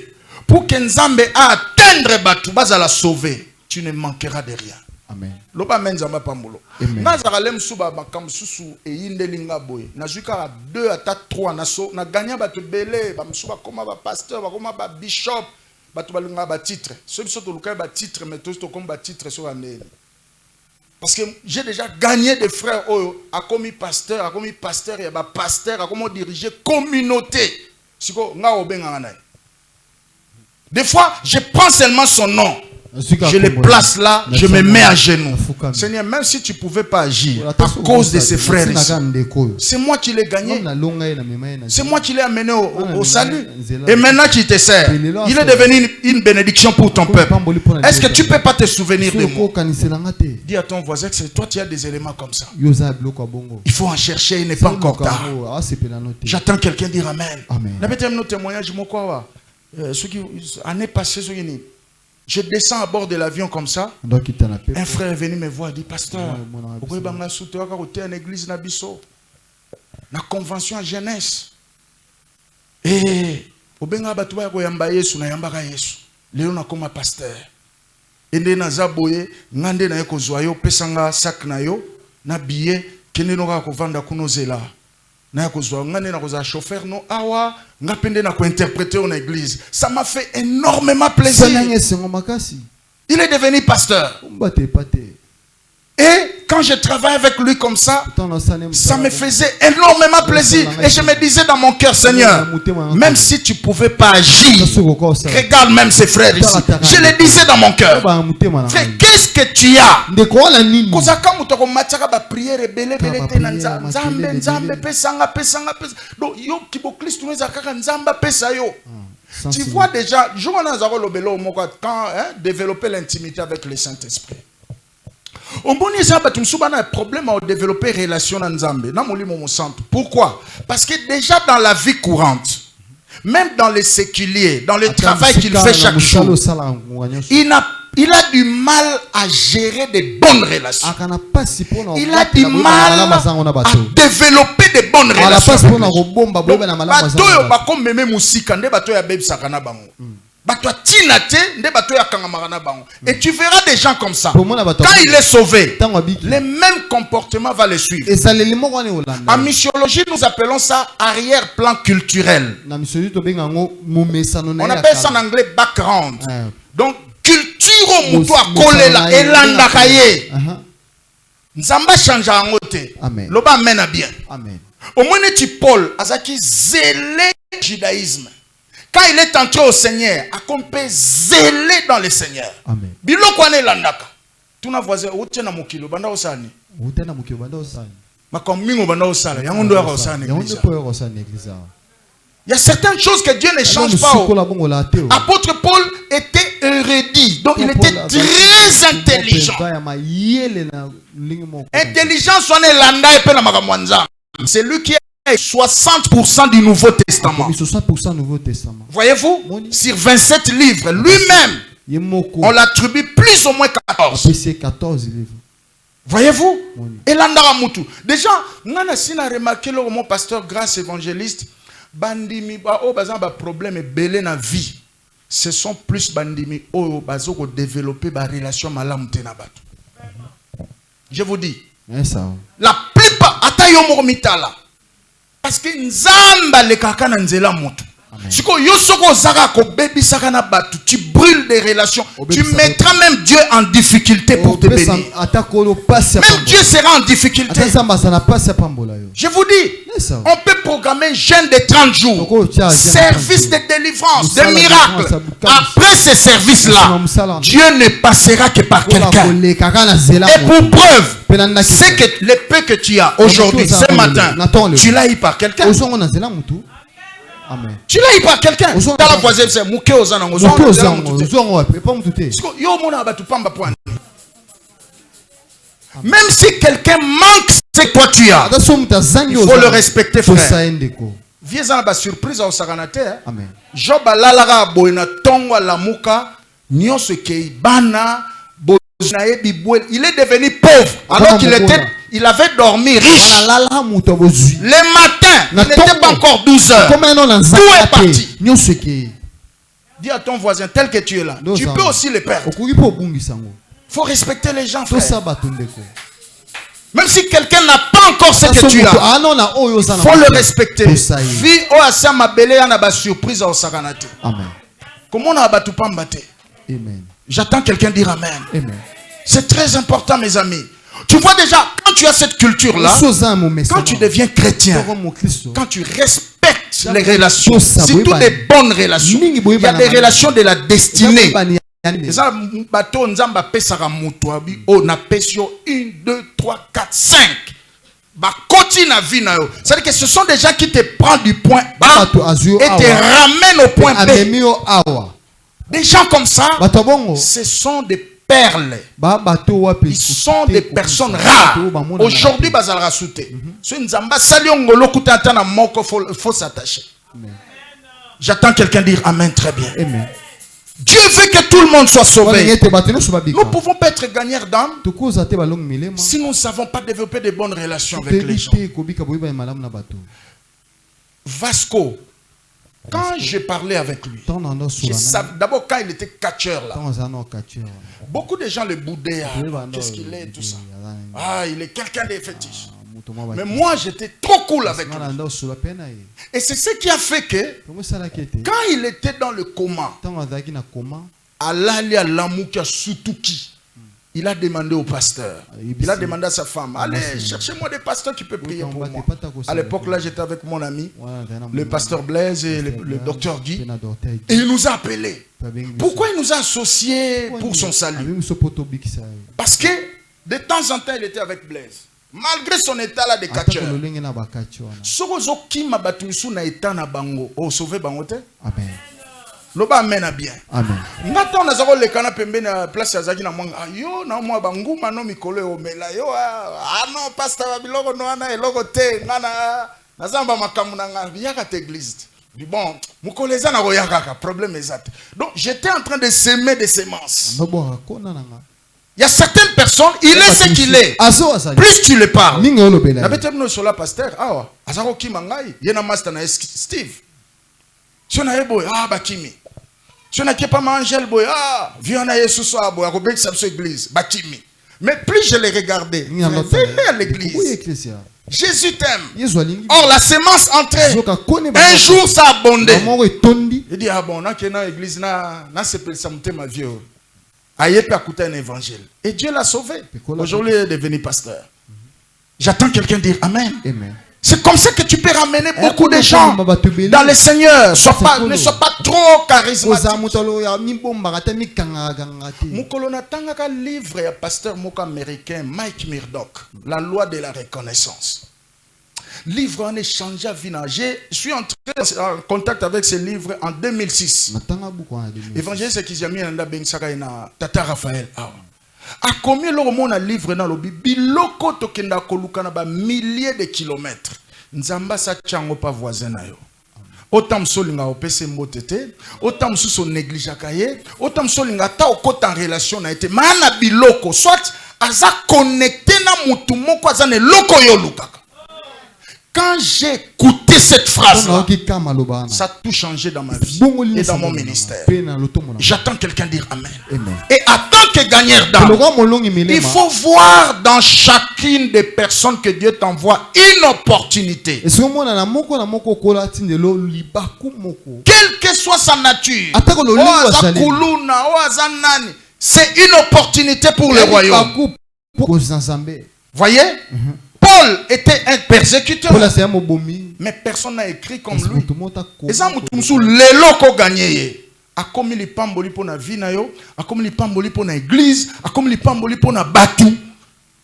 pour que Nzambe a atteindre batu baza la sauver, tu ne manqueras de rien. Amen. Loba menzamba pambulo. Nazaralem suba bakam susu e yindelinga boye. Najuka 2 à 3 naso na gagna batu belé ba msuba koma ba pasteur ba koma ba bishop batu balunga ba titre. Ceux qui sont au local ba titre mais tous comme ba titre sur année. Parce que j'ai déjà gagné des frères a commis pasteur et ba pasteur a comment diriger communauté. Siko nga obenga na. Des fois, je prends seulement son nom. Je le place là, je me mets à genoux. Seigneur, même si tu ne pouvais pas agir à cause de ces frères ici, c'est moi qui l'ai gagné. C'est moi qui l'ai amené au salut. Et maintenant qu'il te sert, il est devenu une bénédiction pour ton peuple. Est-ce que tu ne peux pas te souvenir de moi? Dis à ton voisin que c'est toi qui as des éléments comme ça. Il faut en chercher, il n'est pas encore tard. J'attends quelqu'un dire amen. Amen. Témoignage, ceux qui année passée, Je descends à bord de l'avion comme ça. Un frère est venu me voir et dit, pasteur, pourquoi vous avez soutenu à l'église Nabiso? La convention à jeunesse. Et vous avez dit, vous avez dit, Léon a comme pasteur. Et vous avez dit, vous avez dit, vous avez dit, sac na billet, kende no ko vanda kuno zela. Na ko zo ngane na ko za chauffeur no awa, nga pende na ko interpréter en église. Ça m'a fait énormément plaisir. Il est devenu pasteur. Et quand je travaille avec lui comme ça, ça me faisait énormément plaisir. Et je me disais dans mon cœur, Seigneur, même si tu ne pouvais pas agir, regarde même ces frères ici. Je le disais dans mon cœur. Frère, qu'est-ce que tu as? Tu vois déjà, quand développer l'intimité avec le Saint-Esprit. On peut dire un problème à développer relation dans Nzambe. Pourquoi? Parce que déjà dans la vie courante, même dans les séculiers, dans le travail qu'il fait chaque jour, il a du mal à gérer des bonnes relations. Il a du mal à développer des bonnes relations. Et tu verras des gens comme ça. Quand il est sauvé, le même comportement va le suivre. En missiologie, nous appelons ça arrière-plan culturel. On appelle ça en anglais background. Donc, culture au mouton à coller là, et l'andakaye. Nzamba change en côté. Loba mène bien. Au moins, tu Paul, Azaki zélé judaïsme. Quand il est entré au Seigneur, a compé zélé dans le Seigneur. Amen. Bilo kwane landaka. Tu n'as voisin où tu n'as mokilo banda osani. Où tu n'as mokilo banda osani. Ma commingo banda osani. Yangondo osani. Il y a certaines choses que Dieu ne change pas. Apôtre Paul était érudit, donc il était très intelligent. Intelligence on est landa et pe na makamwanza. C'est lui qui 60% du Nouveau Testament. 60% Nouveau Testament. Voyez-vous, sur 27 livres, lui-même, on l'attribue plus ou moins 14. 14 livres. Voyez-vous? Et là, déjà, on a remarqué le mon pasteur grâce évangéliste, bandimi ba o bazan ba problème belé na vie. Ce sont plus bandimi o bazoko développer ba relation malamu te na bato. Je vous dis. La plupart atayo mormitala. Parce que Nzamba le kakana nzela moto. Siko yosoko saka ko baby saka na batu, tu brûles des relations. Tu mettras même Dieu en difficulté pour te bénir. Même Dieu sera en difficulté. Je vous dis, on peut programmer jeûne de 30 jours, service de délivrance, de miracles. Après ces services-là, Dieu ne passera que par quelqu'un. Et pour preuve, c'est que le peu que tu as aujourd'hui, ce matin, tu l'as eu par quelqu'un. Amen. Tu l'as eu par quelqu'un. Dans la voisine, c'est Mouké Ozana. Même si quelqu'un manque ce que toi tu as, il faut le respecter, frère. Viens à la surprise au Saganate. Job a lalara boina tongwa la muka nyonso kei bana il est devenu pauvre alors il avait dormi riche. Le matin, il n'était pas encore 12 heures. Tout est parti. Dis à ton voisin, tel que tu es là, tu peux aussi le perdre. Il faut respecter les gens, frère. Même si quelqu'un n'a pas encore ce que tu as, il faut le respecter. Vie au asama belé na ba surprise au saganate. Amen. Comment on a battu pambate? Amen. J'attends quelqu'un dire amen. Amen. C'est très important, mes amis. Tu vois déjà, quand tu as cette culture-là, quand tu deviens chrétien, quand tu respectes les relations, surtout des bonnes relations, il y a des relations de la destinée. On a 1, 2, 3, 4, 5. C'est-à-dire que ce sont des gens qui te prennent du point A et te ramènent au point B. Des gens comme ça, ce sont des perles. Ils sont des personnes rares. Aujourd'hui, il faut s'attacher. J'attends quelqu'un dire amen très bien. Amen. Dieu veut que tout le monde soit sauvé. Nous ne pouvons pas être gagnants d'âme si nous ne savons pas développer de bonnes relations avec les gens. Vasco, quand j'ai parlé avec lui, d'abord quand il était catcheur là, beaucoup de gens le boudaient. Qu'est-ce qu'il est, tout ça. Ah, il est quelqu'un de fétiche. Mais moi, j'étais trop cool avec lui. Et c'est ce qui a fait que, quand il était dans le coma, il a demandé au pasteur, il a demandé à sa femme, allez, cherchez-moi des pasteurs qui peuvent prier pour moi. À l'époque, là, j'étais avec mon ami, le pasteur Blaise et le docteur Guy. Et il nous a appelés. Pourquoi il nous a associés pour son salut? Parce que, de temps en temps, il était avec Blaise. Malgré son état là de catcheur. Sokozo ki mabatumisu na état na bango. Oh, sauver bango te? Amen. Loba amena bien. Amen. Ngata on azako le kana pembe na place ya zaki na mwanga. Yo na mwa bangu mano mikolo yo mela yo. Ah non, pasteur babiloko no ana eloko te. Ngana nazamba makamu na nga yaka te église. Bon, mukoleza na koyaka problème ezate. Donc j'étais en train de semer des semences. Il y a certaines personnes, il est ce qu'il est. Plus tu le parles. Pasteur, Steve. Si on a Bakimi. Si on a pas Angel boy, viens à Yesus église, Bakimi. Mais plus je les regardais, venez à l'église. Jésus t'aime. Or la sémence entrait. Un jour ça abondait. Il dit bon, na église na ma vie. Aïe peut écouter un évangile. Et Dieu l'a sauvé. Aujourd'hui, il est devenu pasteur. J'attends quelqu'un dire Amen. Amen. C'est comme ça que tu peux ramener beaucoup de gens dans le Seigneur. Ne sois pas trop charismatique. Moukolona tangaka livre ya pasteur moko américain Mike Murdock, La loi de la reconnaissance. Livre en échange à Vinager. Je suis entré en contact avec ce livre en 2006. Évangéliste qui a mis en Tata Raphaël. A combien le monde a livré dans le biloko tokenda kolukana ba milliers de kilomètres. Nzamba sa tchango pa voisin na yo. Autant msolinga opese mbotete, autant msuso négligaka ye, autant msolinga ta okota en relation na été. Mana biloko soit aza connecté na mutu moko aza ne loko yo lukaka. Quand j'ai écouté cette phrase, ça a tout changé dans ma vie et dans mon ministère. J'attends quelqu'un dire Amen. Et en tant que gagnant d'âme, il faut voir dans chacune des personnes que Dieu t'envoie une opportunité. Quelle que soit sa nature, c'est une opportunité pour le royaume. Voyez? Paul était un persécuteur. Mais personne n'a écrit comme lui. Et ça, nous l'éloko gagné. A comme il pamboli pour na vie na yo, a comme il pamboli pour na église, a comme il pamboli pour na batu,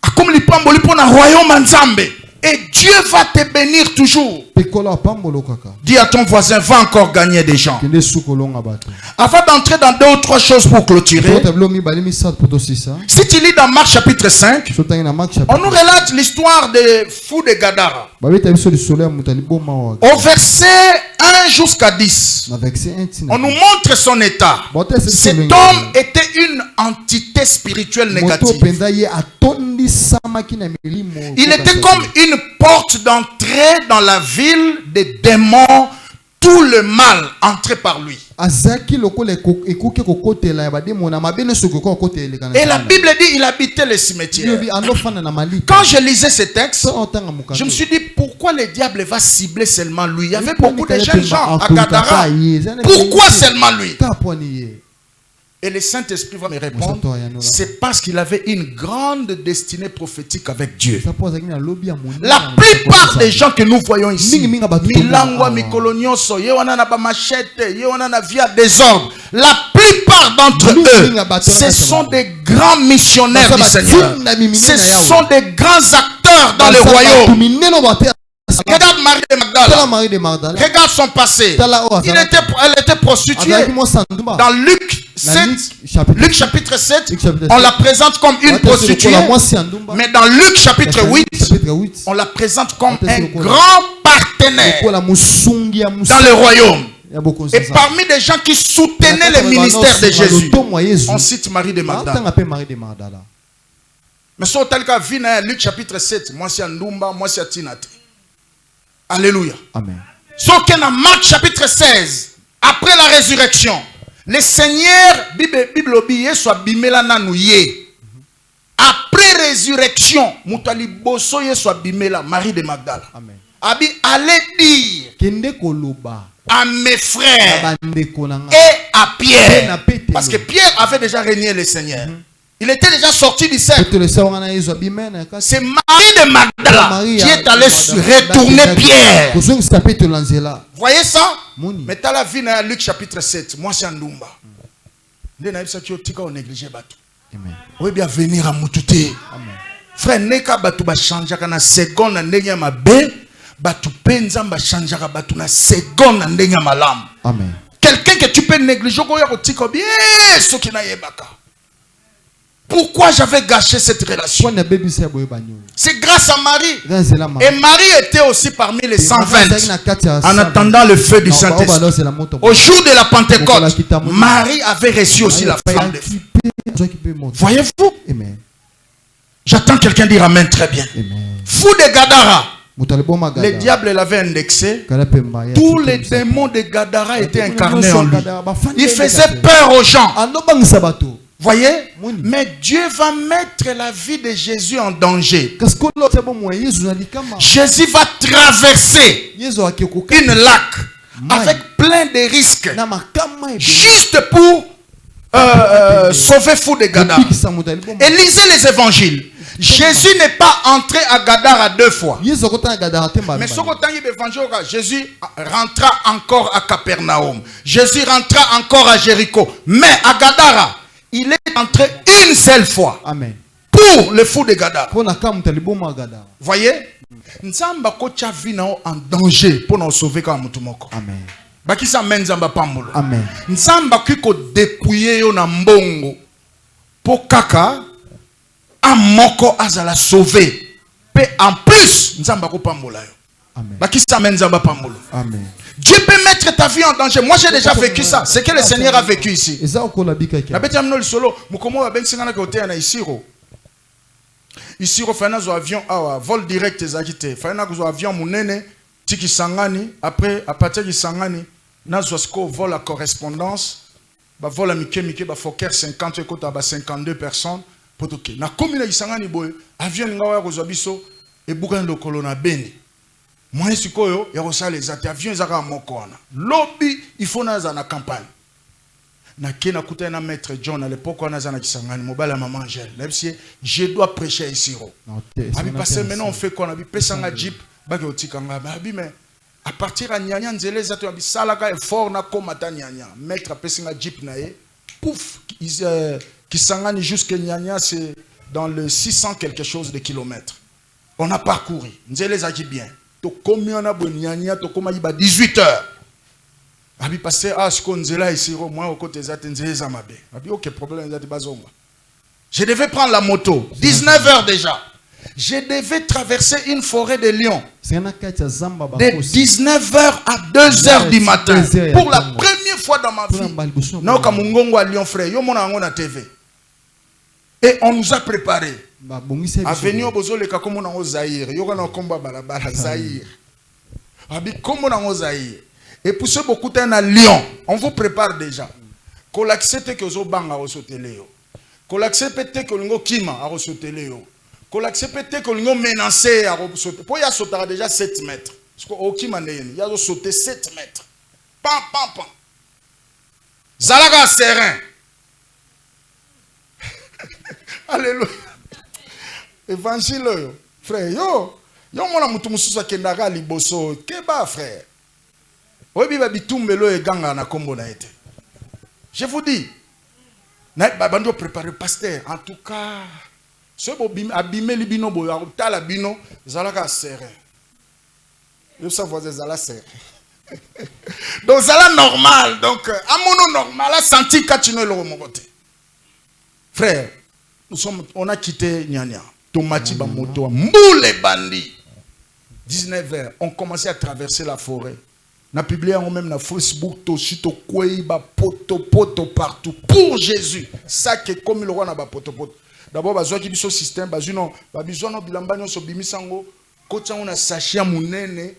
a comme il pamboli pour na royaume Nzambe. Et Dieu va te bénir toujours. Dis à ton voisin, va encore gagner des gens. Avant d'entrer dans 2 ou 3 choses pour clôturer, si tu lis dans Marc chapitre 5, on nous relate l'histoire des fous de Gadara. Au verset 1 jusqu'à 10, on nous montre son état. Cet homme était une entité spirituelle négative. Il était comme une porte d'entrée dans la ville des démons. Tout le mal entrait par lui. Et la Bible dit il habitait les cimetières. Quand je lisais ces textes, je me suis dit pourquoi le diable va cibler seulement lui? Il y avait beaucoup de jeunes gens à Gadara. Pourquoi seulement lui? Et le Saint-Esprit va me répondre, c'est parce qu'il avait une grande destinée prophétique avec Dieu. La plupart des gens que nous voyons ici, Milangwa, Mikolonioso, Yewanana Machete, Yewanana Via Désordre, la plupart d'entre eux, ce sont des grands missionnaires du Seigneur. Ce sont des grands acteurs dans le royaume. Regarde Marie de Magdala. Regarde son passé. Elle était prostituée. Dans Luc chapitre 7, on la présente comme une prostituée. Mais dans Luc chapitre 8, on la présente comme un grand partenaire dans le royaume. Et parmi les gens qui soutenaient le ministère de Jésus, on cite Marie de Magdala. Mais si on a Luc chapitre 7, moi c'est Ndumba, moi c'est Tinate. Alléluia. Amen. Si on a Marc chapitre 16, après la résurrection, le Seigneur, Bible obéie, soit bimela nanouye. Après résurrection, Moutali Bosso soit bimela, Marie de Magdala. Amen. Abi, allez dire à mes frères et à Pierre. Parce que Pierre avait déjà régné le Seigneur. Il était déjà sorti du cercle. C'est Marie de Magdala qui est allé retourner Pierre. Voyez ça? Mais tu as la vie dans Luc chapitre 7. Moi c'est Ndumba. Oui, bien venir à Moutouté. Frère, neka batu ba chanja kana seconde na ndenge mabe, batu penza ba chanja ka batu na seconde na ndenge malam. Amen. Quelqu'un que tu peux négliger ko ya ko tika bien ce qui na yebaka. Pourquoi j'avais gâché cette relation? C'est grâce à Marie. Et Marie était aussi parmi les 120 en attendant le feu du Saint-Esprit. Au jour de la Pentecôte, Marie avait reçu aussi la flamme de feu. Voyez-vous? J'attends quelqu'un dire Amen très bien. Fou de Gadara. Le diable l'avait indexé. Tous les démons de Gadara étaient incarnés en lui. Il faisait peur aux gens. Voyez? Mais Dieu va mettre la vie de Jésus en danger. Jésus va traverser une lac avec plein de risques. Juste pour sauver fou de Gadara. Et lisez les évangiles. Jésus n'est pas entré à Gadara 2 fois. Mais Jésus rentra encore à Capernaum. Jésus rentra encore à Jéricho. Mais à Gadara, il est entré une seule fois. Amen. Pour le fou de Gadara. Voyez? Nzamba kocha vina en danger pour nous sauver comme mutumoko. Amen. Bakisa menzamba pambulo. Amen. Nzamba kiko dépouiller yo na mbongo. Pour kaka amoko azala sauver. Pe en plus nzamba ko pambola yo. Amen. Bakisa menzamba pambulo. Amen. Dieu peut mettre ta vie en danger. Moi, j'ai déjà vécu ça. C'est que le Seigneur a vécu ici. Ici, on fait un avion, vol direct, un avion, tiki sangani. Après, à partir de sangani, on vol à correspondance, vol à Miké, Fokker 50, 52 personnes. Na commune de sangani, avion, et boucan de colonna beni. Moi, je suis les avions, lobby, il faut naza na campagne. Na kena kuta na maître John à l'époque on a na kisangani mobile maman Angèle. Je dois prêcher ici. Abi passer maintenant on fait quoi? On a pesanga jeep baki otikanga mais à partir à nyanya nzele zato abi salaka effort na komata nyanya maître pesanga jeep na ye pouf kisangani jusqu'à nyanya c'est dans le 600 quelque chose de kilomètres. On a parcouru. Nzele zaki bien. Combien on a besoin de 18 heures. Abi passé à ce qu'on zela ici au moins au côté zatenzeza mabe. Abi aucun problème zati bazonga. Je devais prendre la moto. 19 heures déjà. Je devais traverser une forêt de lions. De 19 heures à 2 heures du matin. Pour la première fois dans ma vie. Non comme Ngongo à Lyon frère. Yo mona ngona TV. Et on nous a préparé. Avenue Bozole comme on a au Zaïre. Yo kana komba balabala Zaïre. Abi comme on a au Zaïre. Et pour ceux beaucoup à Lyon, on vous prépare déjà. Qu'on accepte que vous banga au soteleo. Qu'on accepte que vous kima à soteleo. Qu'on accepte que vous menacez à sauter. Pour y a sauté déjà 7 mètres. Parce qu'au kima il y a sauté 7 mètres. Pam pam pam. Zalaga serein. Alléluia. Évangile yo. Frère yo mona mutu mususa kendaka liboso keba frère. Obi ba bitumbelo e ganga na kombo na ete. Je vous dis na bando préparer pasteur en tout cas ce bo abimé libino bo tala bino zalaka serein. Yo savoir zala serein. Donc zala normal donc à mon normal a senti katino le mon côté. Frère, on a quitté Nyanya. Tomati Bamoto, moule bandi. 19 heures, on commençait à traverser la forêt. Na publié même na Facebook, to kwei ba poto partout pour Jésus. Ça qui est comme le roi na ba poto. D'abord bazwa ki biso système bazuno ba bizona bilamba nyonso bimisango kotsa on a sachet munene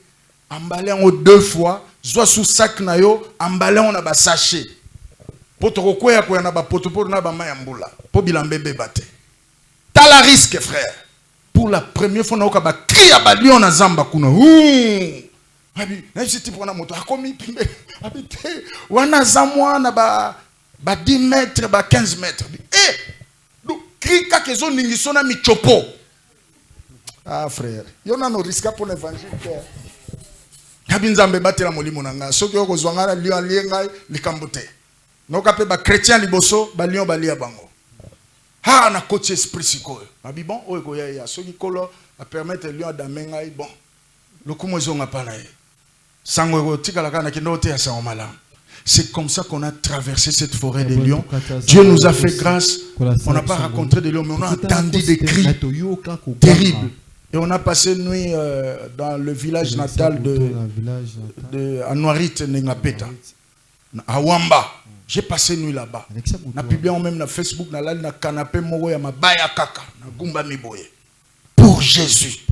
emballé en 2 fois, soit sous sac na yo emballé on a ba sachet. Poto kwea ko na ba poto na ba mayambula. Po bilambe bebate. T'as la risque frère. Pour la première fois na okaba cria ba lion na zamba kuna. Abi, na jiti pona moto akomi pimbe. Abi te wana zamwa na ba 10 mètres ba 15 mètres. Do krika kezo ningisona mi chopo. Ah frère, yona no risque pour l'évangile. Abi nzambe batela molimo nanga. Soki oko zwanga lion alienga likambote. Noka pe ba chrétien liboso ba lion ba lia bango. Ha na côté esprit sikoyo. Abi bon o eko ya soki kolo a permettre lion d'amenga bon. Le kumozonga pa na ye. C'est comme ça qu'on a traversé cette forêt des lions. Dieu nous a fait grâce. On n'a pas rencontré des lions, mais on a entendu des cris terribles. Et on a passé une nuit dans le village natal de Anouarit Nengapeta, à Wamba. J'ai passé une nuit là-bas. On a publié même sur Facebook, on a na canapé moya ma baya kaka, na gumba miboye. Pour Jésus.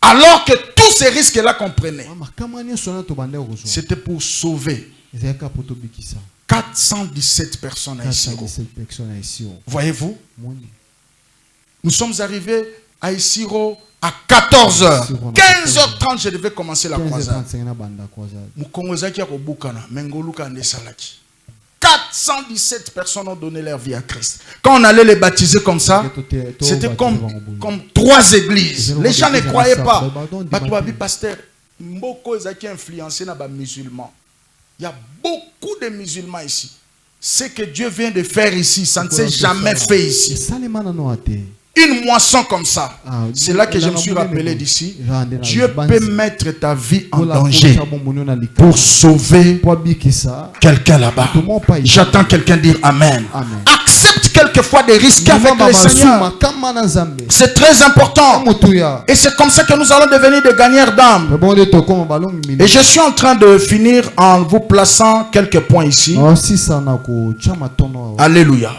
Alors que tous ces risques-là qu'on prenait, c'était pour sauver 417 personnes à Isiro. Voyez-vous? Nous sommes arrivés à Isiro à 14h. 15h30, je devais commencer la croisade. 417 personnes ont donné leur vie à Christ. Quand on allait les baptiser comme ça, c'était comme 3 églises. Les gens ne croyaient pas. Pasteur, beaucoup qui influencé les musulmans. Il y a beaucoup de musulmans ici. Ce que Dieu vient de faire ici, ça ne s'est jamais fait ici. Une moisson comme ça. C'est là que je me suis rappelé d'ici. Dieu peut mettre ta vie en danger pour sauver quelqu'un là-bas. J'attends quelqu'un dire Amen. Accepte quelquefois des risques avec le Seigneur. C'est très important. Et c'est comme ça que nous allons devenir des gagneurs d'âme. Et je suis en train de finir en vous plaçant quelques points ici. Alléluia.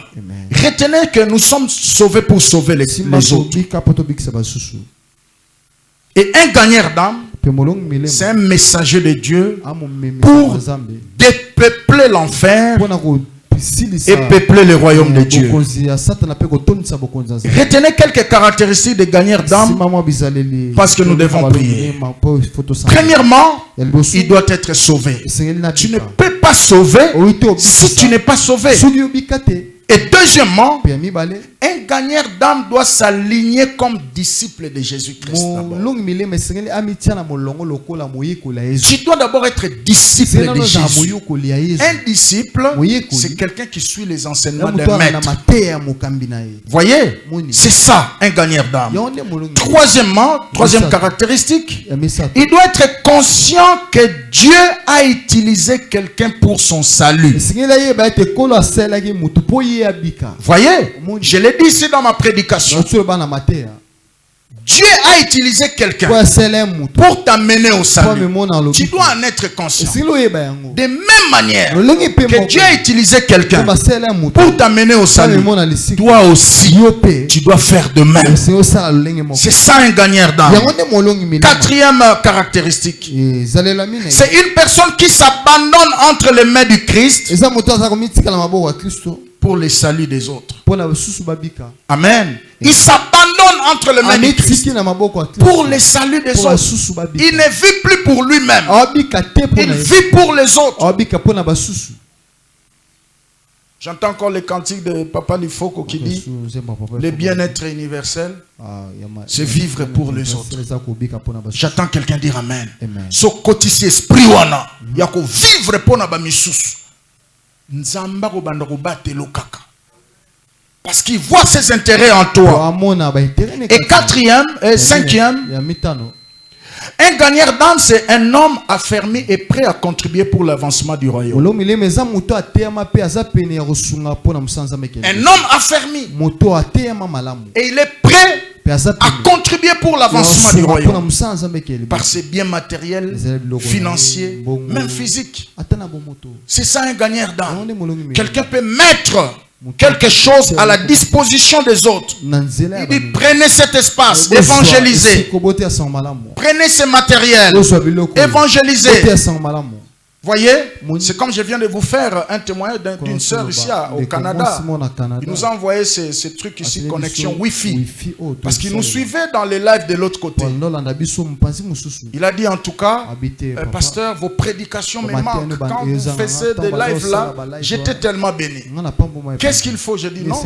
Retenez que nous sommes sauvés pour sauver les autres. Et un gagneur d'âme, c'est un messager de Dieu pour dépeupler l'enfer et peupler le royaume de Dieu. Retenez quelques caractéristiques des gagneurs d'âme parce que nous devons prier. Premièrement, il doit être sauvé. Tu ne peux pas sauver si tu n'es pas sauvé. Et deuxièmement, un gagneur d'âme doit s'aligner comme disciple de Jésus-Christ. Tu dois d'abord être disciple de Jésus. Un disciple, c'est quelqu'un qui suit les enseignements d'un maître. Voyez, c'est ça un gagneur d'âme. Troisièmement, troisième caractéristique, il doit être conscient que Dieu a utilisé quelqu'un pour son salut. Voyez, je l'ai dit ici dans ma prédication. Dieu a utilisé quelqu'un pour t'amener au salut. Tu dois en être conscient. De même manière que Dieu a utilisé quelqu'un pour t'amener au salut, toi aussi, tu dois faire de même. C'est ça un gagneur d'âme. Quatrième caractéristique, c'est une personne qui s'abandonne entre les mains du Christ pour le salut des autres. Amen. Il s'abandonne entre les mains du Christ pour le salut des autres. Il ne vit plus pour lui-même. Il vit pour les autres. J'entends encore les cantiques de Papa Lifoko qui dit le bien-être universel, c'est vivre pour les autres. J'attends quelqu'un dire Amen. Ce côté esprit wana, yako vivre pour na ba misusu. Nzamba ko banda ko batelo kaka. Parce qu'il voit ses intérêts en toi. Et quatrième, cinquième, Un gagnant d'âme, c'est un homme affermi et prêt à contribuer pour l'avancement du royaume. Un homme affermi. Et il est prêt à contribuer pour l'avancement du royaume. Par ses biens matériels, financiers, même physiques. C'est ça un gagnant d'âme. Quelqu'un peut mettre quelque chose à la disposition des autres. Il dit prenez cet espace, évangélisez. Prenez ce matériel, évangélisez. Voyez, c'est comme je viens de vous faire un témoignage d'une sœur ici au Canada. Il nous a envoyé ces trucs ici, connexion Wi-Fi. Parce qu'il nous suivait dans les lives de l'autre côté. Il a dit en tout cas, pasteur, vos prédications me manquent. Quand vous faisiez des lives là, j'étais tellement béni. Qu'est-ce qu'il faut? Je dis non.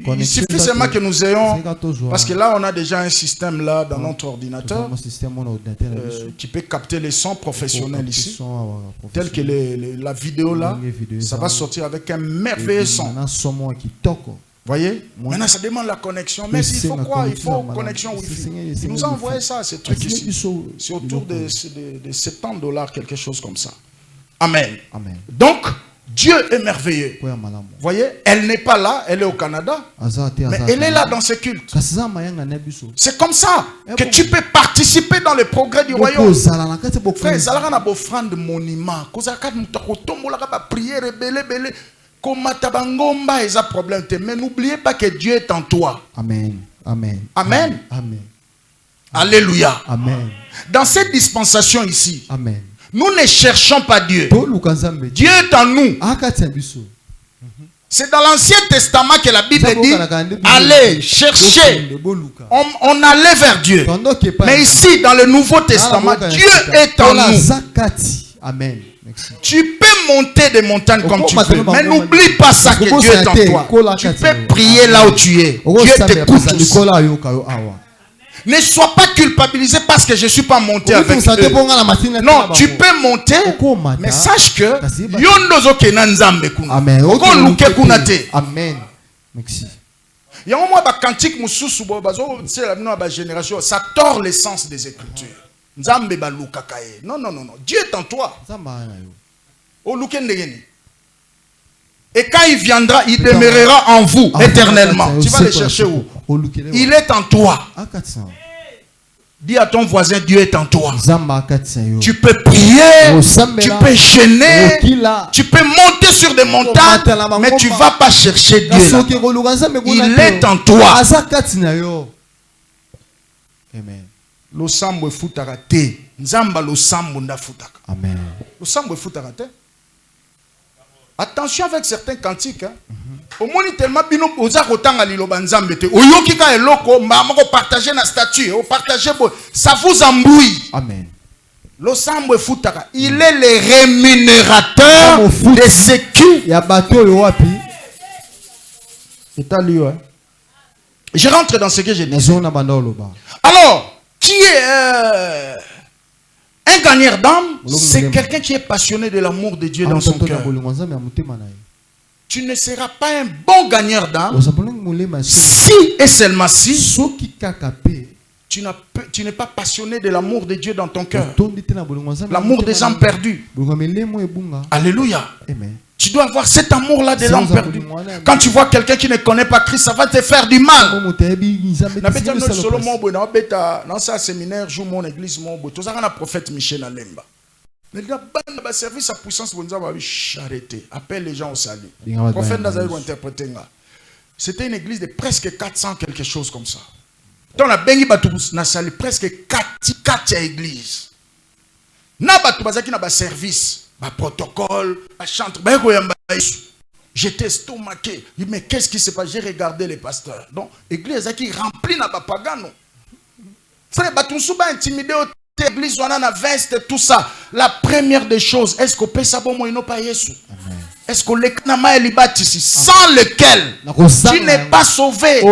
Il suffit seulement que nous ayons, parce que là on a déjà un système là dans notre ordinateur qui peut capter les sons professionnels ici, tel que la vidéo là, ça va sortir avec un merveilleux son. Voyez? Maintenant ça demande la connexion, mais il faut quoi? Il faut connexion Wi-Fi. Il nous a envoyé ça, ces trucs ici. C'est autour de $70, quelque chose comme ça. Amen. Donc Dieu est merveilleux. Voyez, elle n'est pas là, elle est au Canada, mais elle est là dans ses cultes. C'est comme ça que tu peux participer dans le progrès du royaume. Frère, ça n'a pas offrande monument. Mais n'oubliez pas que Dieu est en toi. Amen. Alléluia. Dans cette dispensation ici, nous ne cherchons pas Dieu. Dieu est en nous. C'est dans l'Ancien Testament que la Bible dit allez chercher. On allait vers Dieu. Mais ici, dans le Nouveau Testament, Dieu est en nous. Amen. Tu peux monter des montagnes comme tu veux, mais n'oublie pas ça que Dieu est en toi. Tu peux prier là où tu es. Dieu t'écoute. Ne sois pas culpabilisé parce que je ne suis pas monté avec eux. Non, tu peux monter, mais sache que Amen. Merci. Il y a un moment cantique génération, ça tord l'essence des Écritures. Non. Dieu est en toi. Et quand il viendra, il demeurera en vous éternellement. Tu vas le chercher où? Il est en toi. Dis à ton voisin, Dieu est en toi. Tu peux prier, tu peux gêner, tu peux monter sur des montagnes, mais tu ne vas pas chercher Dieu là. Il est en toi. Amen. Attention avec certains cantiques. Au moins, tellement bien, ça vous embrouille. Amen. Il est le rémunérateur de ce qui. Je rentre dans ce que je dis. Alors, qui est un gagnant d'âme? C'est quelqu'un qui est passionné de l'amour de Dieu dans son cœur. Tu ne seras pas un bon gagnant d'âme si et seulement si tu n'es pas passionné de l'amour de Dieu dans ton cœur. L'amour des âmes perdues. Alléluia. Tu dois avoir cet amour-là des âmes perdues. Quand tu vois quelqu'un qui ne connaît pas Christ, ça va te faire du mal. Dans ce séminaire, je mon église, mon prophète Michel Alemba. Mais le service à puissance, arrêtez. Appelle les gens au salut. Le prophète Nazaré va interpréter. C'était une église de presque 400, quelque chose comme ça. Dans la Bengi Batou, presque 4 églises. Na Batou Bazaki na service. Protocole, chante, j'étais estomaqué. Mais qu'est-ce qui se passe? J'ai regardé les pasteurs. Donc, l'église qui remplit na bapagano. Frère, Batunsuba intimidé au l'église, on a la veste, tout ça. La première des choses, est-ce qu'on peut savoir moi, il n'a pas Jésus? Est-ce qu'on les knama et ici, sans lequel tu n'es pas sauvé?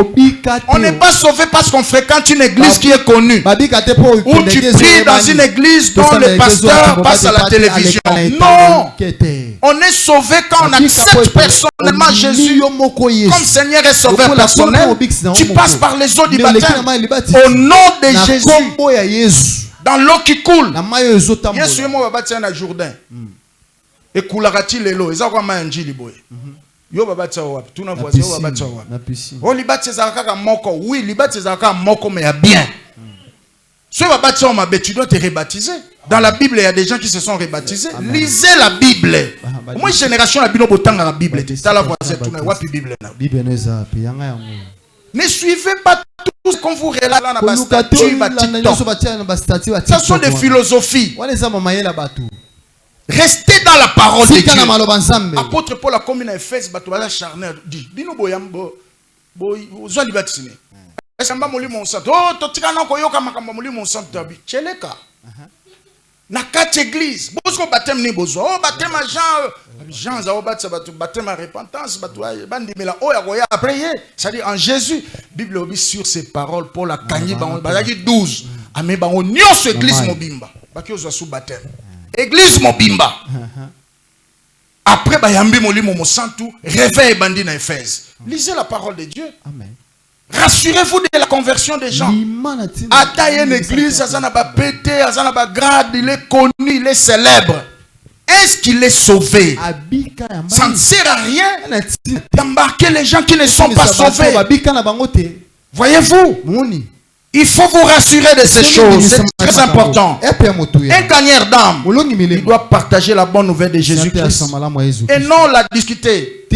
On n'est pas sauvé parce qu'on fréquente une église qui est connue. Ou tu pries dans une église dont le pasteur passe à la télévision. Non! On est sauvé quand on accepte personnellement Jésus comme Seigneur et Sauveur personnel. Tu passes par les eaux du baptême. Au nom de Jésus. dans l'eau qui coule. Yesu est mort dans Jourdain. Et coulera-t-il l'eau? Ils ont quoi manger liboye? Yo babatsa wapi? Tu n'as voisin yo babatsa wapi? Oh libatse zakaka moko. Oui, libatse zakaka moko mais bien. Si babatsa mabe, tu dois te rebaptiser. Dans la Bible, il y a des gens qui se sont rebaptisés. Lisez la Bible. Moi génération la Bible botanga la Bible. C'est la voisin tu n'as wapi Bible na. Bible neza pe yanga yango. Ne suivez pas tout ce qu'on vous relate là na bastati. Ça sont des philosophies. Restez dans la parole de Dieu. Apôtre Paul a commis dans Éphèse, Batoala charnel dit Bino boyambo, boy, libatine. Est-ce que moli mon sang? Oh, totika na koyoka makamba moli mon sang tabi. Cheleka. Na quatre églises. Bosko baptême ni bozo. Oh, baptême Jean za obatsa baptême repentance, batoya bandimela oya koya prier. C'est-à-dire en Jésus, Bible obi sur ces paroles Paul a kanyi bango bazaki 12. Ame bango nyonso église mobimba. Baki ozo sous baptême. Église mobimba. Après bayambi molimo mosantu, réveil bandi na Éphèse. Lisez la parole de Dieu. Amen. Rassurez-vous de la conversion des gens. Ataye une église, azana ba pété, azana ba grade, il est connu, il est célèbre. Est-ce qu'il est sauvé? Ça ne sert à rien d'embarquer les gens qui ne sont pas sauvés. Voyez-vous? Il faut vous rassurer de ces choses. C'est très important. Un gagnant d'âme, il doit partager la bonne nouvelle de Jésus-Christ et non la discuter.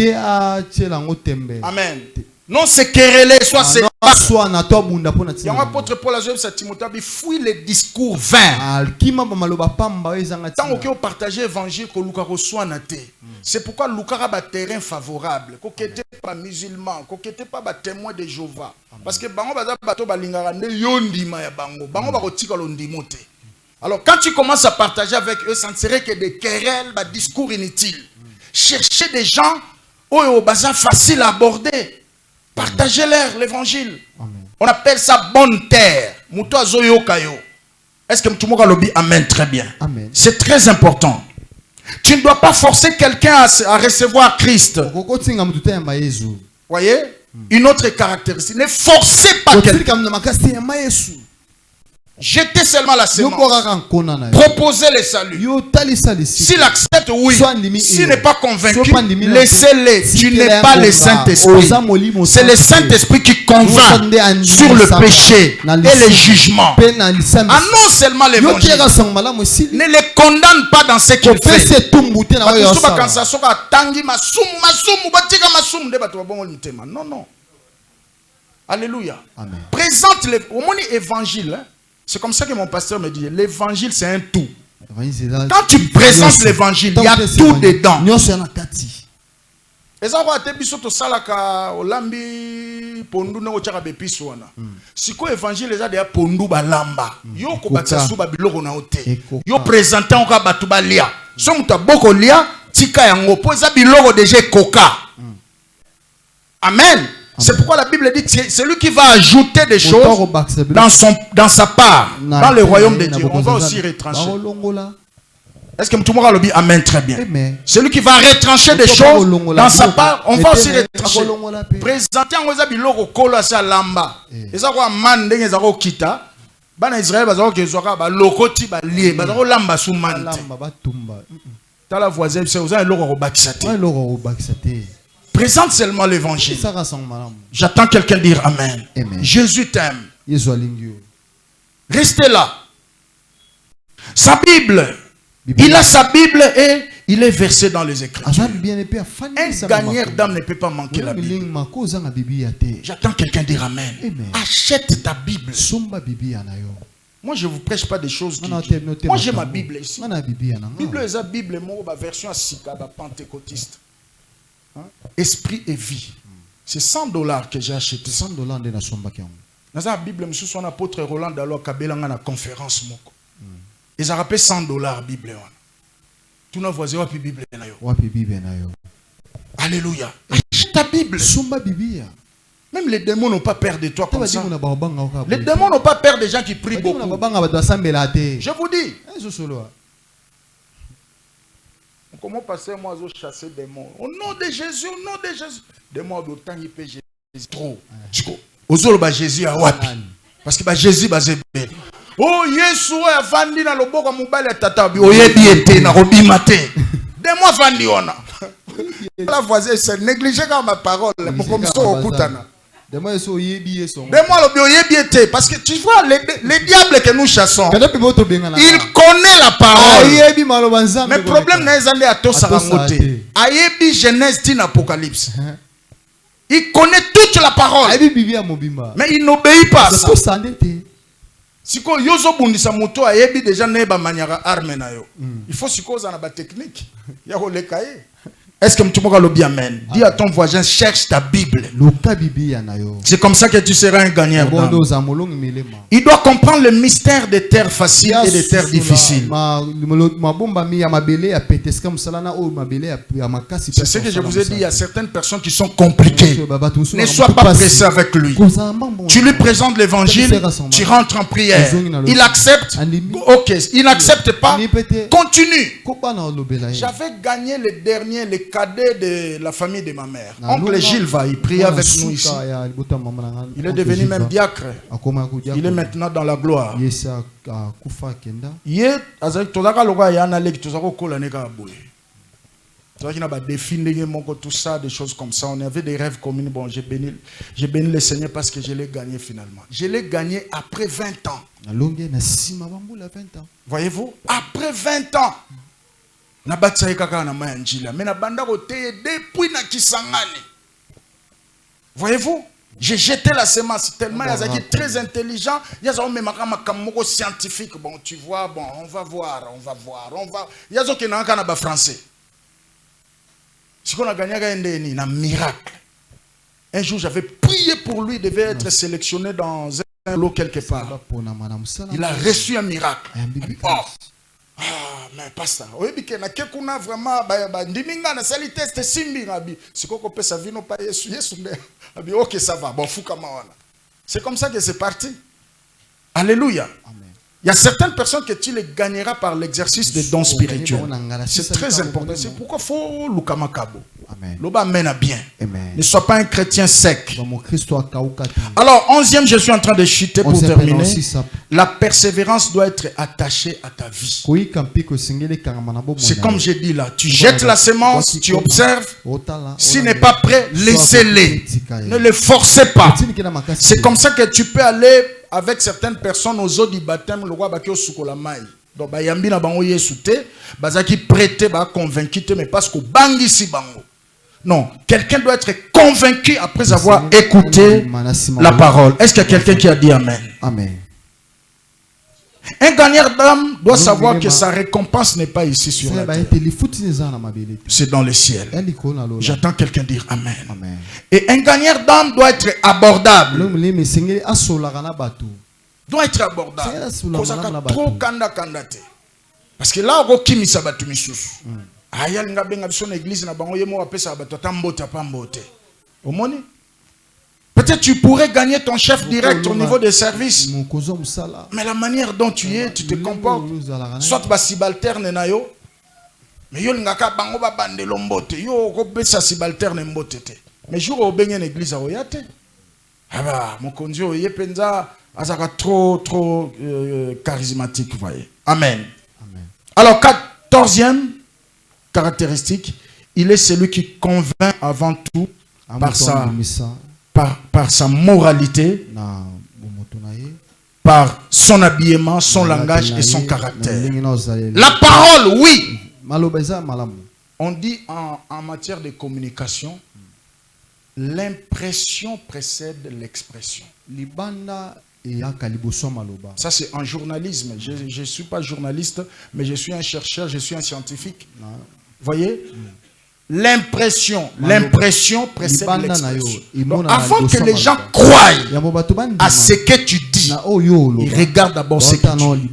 Amen. Non se quereller, soit c'est pas. Il y a un apôtre Paul à Timothée, fouille les discours vains. Tant que vous partagez l'évangile, que Luka reçoit naté. C'est pourquoi Luka a un terrain favorable. Qu'on n'était pas musulman, qu'on n'était pas témoin de Jéhovah. Parce que bango baza bato balingara ne yondima ya bango. Bango ba kotika londimote. Alors quand tu commences à partager avec eux, ça ne serait que des querelles, des discours inutiles. Cherchez des gens au bazar facile à aborder. Partagez-leur l'évangile. On appelle ça bonne terre. Est-ce que tout le monde lobby? Amen, très bien. C'est très important. Tu ne dois pas forcer quelqu'un à recevoir Christ. Voyez? Une autre caractéristique. Ne forcez pas quelqu'un. Jetez seulement la semence. Proposez le salut. S'il accepte, oui. S'il n'est pas convaincu, laissez-le. Tu n'es pas le Saint-Esprit. C'est le Saint-Esprit qui convainc sur le péché et le jugement. Annonce seulement l'évangile. Ne les condamne pas dans ce qu'il fait. Non, non. Alléluia. Présente l'évangile. C'est comme ça que mon pasteur me dit, l'évangile c'est un tout. Quand tu présentes l'évangile, il y a tout dedans. Et ça va être bisoto salaka olambi pondu na ochaka bepiso wana. Siko évangile eza de pondu balamba. Yo ko batsa suba biloko na ote. Yo présenter on ka batu balia. So muta boko lia tika yango po eza biloko déjà koka. Amen. C'est pourquoi la Bible dit que c'est lui qui va ajouter des choses dans sa part, dans le royaume de Dieu. On va aussi retrancher. Est-ce que tout le monde a dit Amen? Très bien. C'est lui qui va retrancher des choses dans sa part. On va aussi retrancher. Présenter en Ozabi Loro Kola sa lamba. Et ça va mande les zaro kita. Bana Israël bazaro ke zora ba lokoti ba lié bazaro lamba sou mante. T'as la voisine c'est Ozabi Loro bakisate. Présente seulement l'évangile. J'attends quelqu'un dire Amen. Jésus t'aime. Restez là. Sa Bible. Il a sa Bible et il est versé dans les Écritures. Un gagnant d'âme ne peut pas manquer la Bible. J'attends quelqu'un dire Amen. Achète ta Bible. Moi, je ne vous prêche pas des choses qui... Moi, j'ai ma Bible ici. Bible est la Bible, ma version à Sika, pentecôtiste. Esprit et vie. C'est $100 que j'ai acheté. $100 de la dans la Bible, monsieur son apôtre Roland Dalo Kabela na conférence moko. Ils ont rappelé $100 Bible. Tout nos voisins wapi Bible na yo. Wapi Bible na yo. Alléluia. Achète ta Bible. Somba Biblia. Même les démons n'ont pas peur de toi comme ça. Les démons n'ont pas peur des gens qui prient beaucoup. Je vous dis. Comment passer moi à chasser des démons? Au nom de Jésus, au nom de Jésus. Démons d'autant il peut Jésus trop. Au Jésus à wapi. Parce que Jésus va se Oh Yesu a vandi na loboko mobile ya tata bi oyebi ete na robima te. De moi vandi ona. La voisine c'est négligé comme ma parole pour comme ça okutana. De moi le oyebi ete parce que tu vois les diables que nous chassons. Il connaît la parole. Mais le problème n'est pas à tous rangoté. Ayebi Genèse tin Apocalypse. Il connaît toute la parole. Mais il n'obéit pas à ça. Siko yozo bundisa moto ayebi déjà neba maniara arme na yo. Il faut siko za na ba technique. Ya ko lekaye. Est-ce que tu m'as dit amen? Dis à ton voisin, cherche ta Bible. C'est comme ça que tu seras un gagnant. Il doit comprendre le mystère des terres faciles et des terres difficiles. C'est ce que je vous ai dit. Il y a certaines personnes qui sont compliquées. Ne sois pas pressé avec lui. Tu lui présentes l'évangile, tu rentres en prière. Il accepte. Ok. Il n'accepte pas. Continue. J'avais gagné les derniers, les cadet de la famille de ma mère. Oncle Gilles va, il prie avec nous ici. Il est devenu même diacre. Il est maintenant dans la gloire. Tout ça, des choses comme ça. On avait des rêves communs. Bon, j'ai béni le Seigneur parce que je l'ai gagné finalement. Je l'ai gagné après 20 ans. Voyez-vous? Après 20 ans. Na batsaye kaka na mayanjila mais na banda kote depuis na kisangani. Voyez-vous, j'ai jeté la semence tellement yazaki très intelligent, yazo même makamoko scientifique. Bon, tu vois, bon, on va voir yazo ke na kana ba français. Siko na gagnaga ndeni na miracle. Un jour j'avais prié pour lui, il devait être sélectionné dans un lot quelque part. Il a reçu un miracle. Oh. Ah, mais pas ça. Oui, na kekuna vraiment ndiminga na sali test simbi ngabi. Sikoko pesa vino pa Yesu abi OK ça va. Bon fuka mawana. C'est comme ça que c'est parti. Alléluia. Amen. Il y a certaines personnes que tu les gagneras par l'exercice des dons spirituels. C'est très important. C'est pourquoi il faut l'ukamakabo. L'oba mène bien. Ne sois pas un chrétien sec. Alors, 11e, je suis en train de chuter pour terminer. La persévérance doit être attachée à ta vie. C'est comme j'ai dit là. Tu jettes la semence, tu observes. S'il n'est pas prêt, laissez-les. Ne le forcez pas. C'est comme ça que tu peux aller avec certaines personnes aux eaux du baptême, le roi Bakio Sukolamai. Donc, bayambi na bango yesu te, bazaki prêté, ba convaincu te, mais parce que bangi si bango. Non, quelqu'un doit être convaincu après avoir écouté la parole. Est-ce qu'il y a quelqu'un qui a dit amen? Amen. Un gagnant d'âme doit savoir que sa récompense n'est pas ici sur la terre. C'est dans le ciel. J'attends quelqu'un dire amen. Et un gagnant d'âme doit être abordable. Doit être abordable. Trop kanda kanda te. Parce que là, on kimi sabatu misusu. Aya linga benga biso na église na bango yemo apesa abato tambota pambote. Omoni? Peut-être tu pourrais gagner ton chef direct au niveau des services. Mais la manière dont tu es, tu te comportes, soit bas subalterne na yo, mais yo ngaka bango ba bande lombote, yo ko besa subalterne mbote te. Mais jour au benye na église oyate. Ah bah mon kondio yepenza azaka trop charismatique, vous voyez. Amen. Alors 14e caractéristique, il est celui qui convainc avant tout par sa moralité, par son habillement, son langage et son caractère. La parole, oui. On dit en matière de communication, l'impression précède l'expression. Ça c'est en journalisme. Je ne suis pas journaliste, mais je suis un chercheur, je suis un scientifique. Voyez? L'impression précède l'expression. Avant que les gens croient à ce que tu dis, ils regardent d'abord ce que tu dis.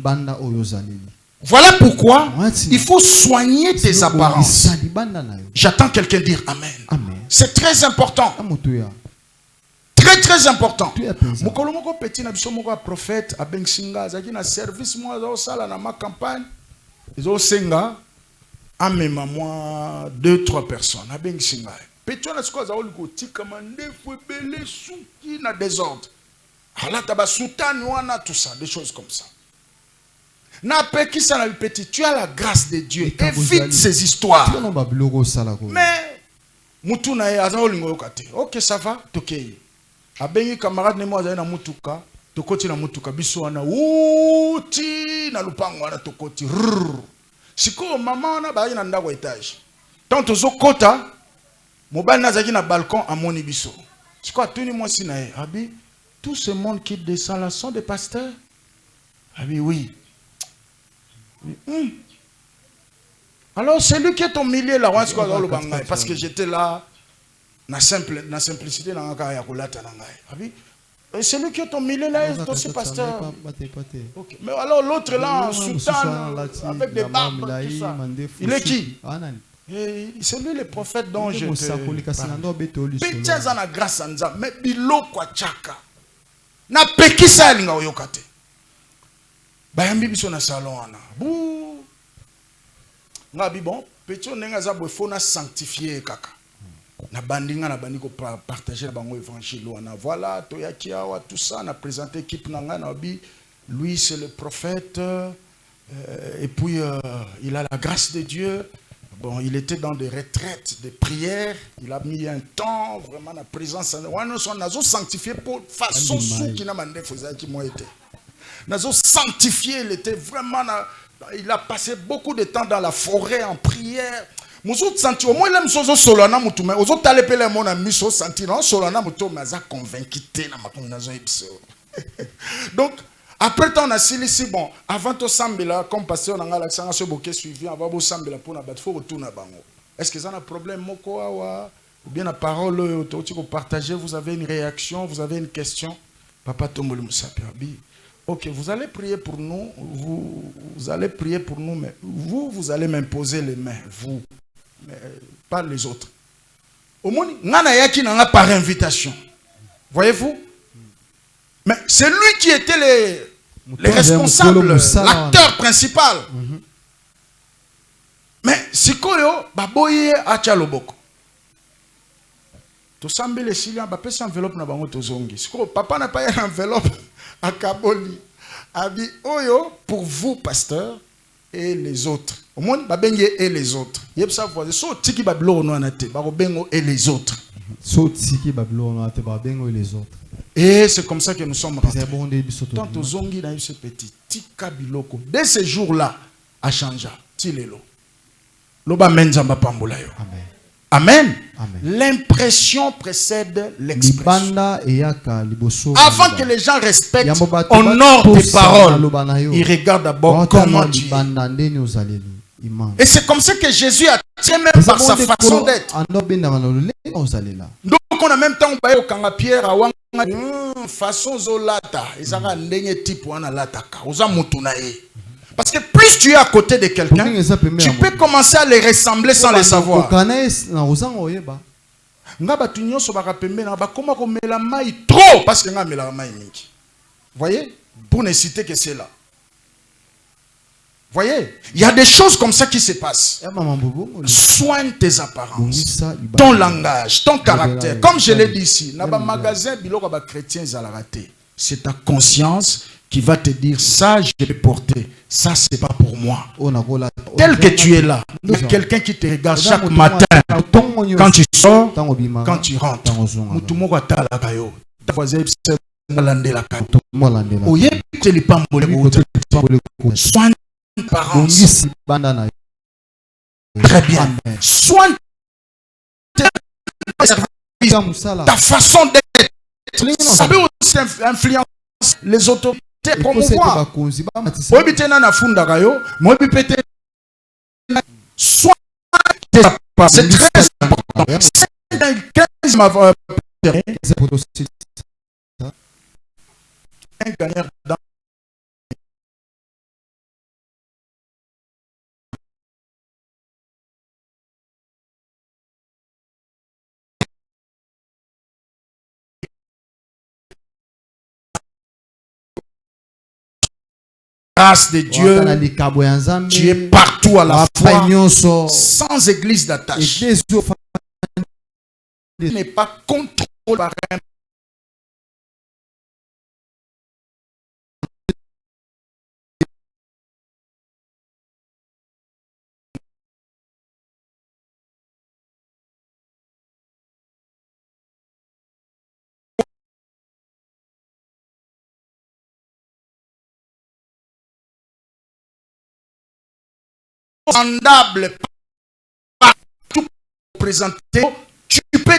Voilà pourquoi il faut soigner tes apparences. J'attends quelqu'un dire amen. C'est très important. Très important. Mokolo moko petit na biso moko prophète abensinga azaki na service moi za sala na ma campagne. Zo senga amema moi 2-3 personnes abensinga. Petit na siko za oliko tika mandefu ebele suki na désordre. Ala taba soutane wana tout ça, des choses comme ça. Na peki ça na petit, tu as la grâce de Dieu. Évite ces histoires. Mais mutuna ya azaolingo yokate. OK, ça va, tokei. Abengi camarade ne moi na mutuka, tokoti na mutuka biso wana uti na lupango wana tokoti. Siko maman na ba na ndako étage. Tant tozo kota, mobile na zaki na balcon à moni biso. Siko atuni moi si na e. Abi tout ce monde qui descend là sont des pasteurs. Abi oui. Alors celui qui est au milieu là, parce que j'étais là, na simplicité dans celui qui est au milieu là est aussi pasteur. Okay. Mais alors l'autre là en soutane avec des barbes, tout ça. Il est qui? C'est lui le prophète dont je te parle. Pitié na grâce anza, mais bilo kwa chaka. Na pekisa linga oyokate. Bayambi biso na salon wana. Bou. Ngabi bon, petit nenga za bofona sanctifier kaka. Na bandinga na bandiko partager na bango évangile wana. Voilà, toyaki awa tout ça na présenter équipe nanga na bi. Lui c'est le prophète et puis il a la grâce de Dieu. Bon, il était dans des retraites, des prières, il a mis un temps vraiment la présence wana son nazo sanctifier pour façon sou qui na mande faisait qui moi était. Nazo sanctifié, il était vraiment, il a passé beaucoup de temps dans la forêt en prière. Mouzou senti au moins il aime sozo solana mutume. Ozo talepele mon ami so senti non solana mutume maza convaincu na makonazo ipso. Donc après on a ici bon avant to sambela comme pasteur na ngala sanga so boké suivi avant bo sambela pour na bat faut retourner bango. Est-ce que ça a un problème moko awa ou bien la parole tu ko partager, vous avez une réaction, vous avez une question. Papa Tomboli Musapiabi. Ok, vous allez prier pour nous, vous allez prier pour nous, mais vous allez m'imposer les mains, vous, mais pas les autres. Au moins, nana yaki nanga par invitation. Voyez-vous? Mais c'est lui qui était les responsables, l'acteur principal. Mais sikoyo baboye achaloboko. To sambe les siliens, ba pesa enveloppe na bango tozongi. Sikoyo papa n'a pas une enveloppe. Akaboli abi oyo pour vous pasteur et les autres au monde babenge et les autres yebsa voisin so tiki bablo no anate barobengo et les autres so tiki bablo no anate babengo et les autres et c'est comme ça que nous sommes rentrés tant aux zongi na ce petit tika biloko dès ce jour là a changé tilelo loba menzamba pambola yo amen. Amen. L'impression précède l'expression. Avant que les gens respectent, honorent tes paroles, ils regardent d'abord comment tu es. Et c'est comme ça que Jésus a tient même par sa façon d'être. Donc on a même temps au kanga Pierre à façon zolata, ils ont un type wana lataka, oza mutunae. Parce que plus tu es à côté de quelqu'un, tu peux commencer à les ressembler sans le savoir. Trop parce que voyez, pour ne citer que c'est là. Voyez, il y a des choses comme ça qui se passent. Soigne tes apparences, ton langage, ton caractère. Comme je l'ai dit ici, dans le magasin, c'est ta conscience qui va te dire ça je vais porter, ça c'est pas pour moi. Tel que tu es là, il y a quelqu'un qui te regarde chaque matin, quand tu sors, quand tu rentres. Soigne tes apparences. Très bien. Soigne ta façon d'être. Ça peut aussi influencer les autorités. Promouvoir. C'est très important. Grâce de Dieu, tu es partout à la fois, sans église d'attache. Tu n'es pas contrôlé par un semblable partout présenté, tu peux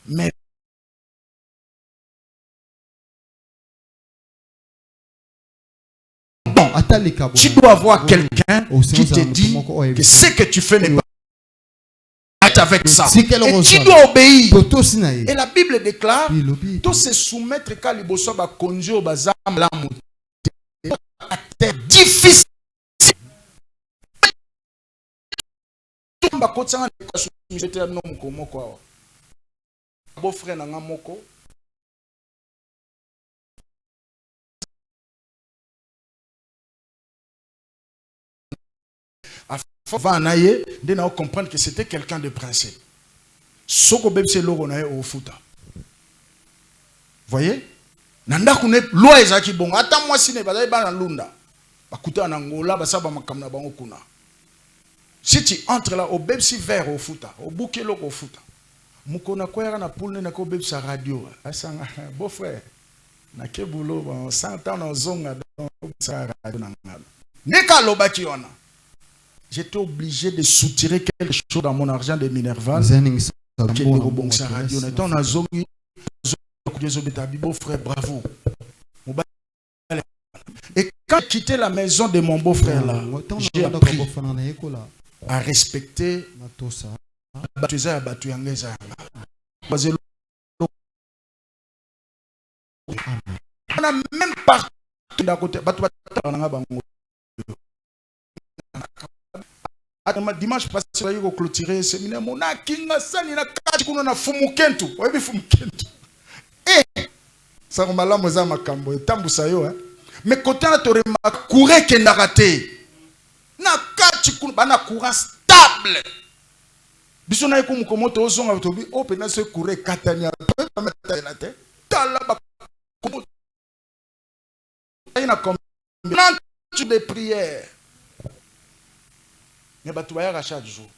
mais tu dois avoir quelqu'un qui te dit que ce que tu fais n'est pas avec ça. Et tu dois obéir. Et la Bible déclare tout se soumettre quand les bosso ba konjo bazam la difficile. Ba kotsanga ka soumettre no moko kwa. Beau frère nanga moko. Vanaye, de na comprendre que c'était quelqu'un de principe. Soko bebse logo na au futa. Voyez? Nanda kune loi ezaki bon. Ata moi sine bazali ba na lunda. Bakuta na ngola basaba makamna bango kuna. Si tu entres là au bebsi vert au futa, au bouquet logo au futa. Mukona kwera na poule na ko bebsi radio. Asanga beau frère. Na ke boulot 100 ans na zonga dans sa radio na ngalo. Neka lobaki ona. J'étais obligé de soutirer quelque chose dans mon argent de Minerval. Beau-frère, bravo. Et quand j'ai quitté la maison de mon beau-frère là, j'ai appris à respecter on a même partout d'à côté. Dimanche passé, je vais clôturer le séminaire. Mon akinga sali na kati kuno na fumukentu. Webi fumukentu. Ça m'a la moza makambo. Tambu sayo hein. Mais côté na tore ma courir que na raté. Na kati kuno bana courant stable. Biso na ikumu komoto ozonga tobi open na se courir katania. La tête. Tala ba komoto. Ina comme de prière. Mais tu vas y aller chaque jour.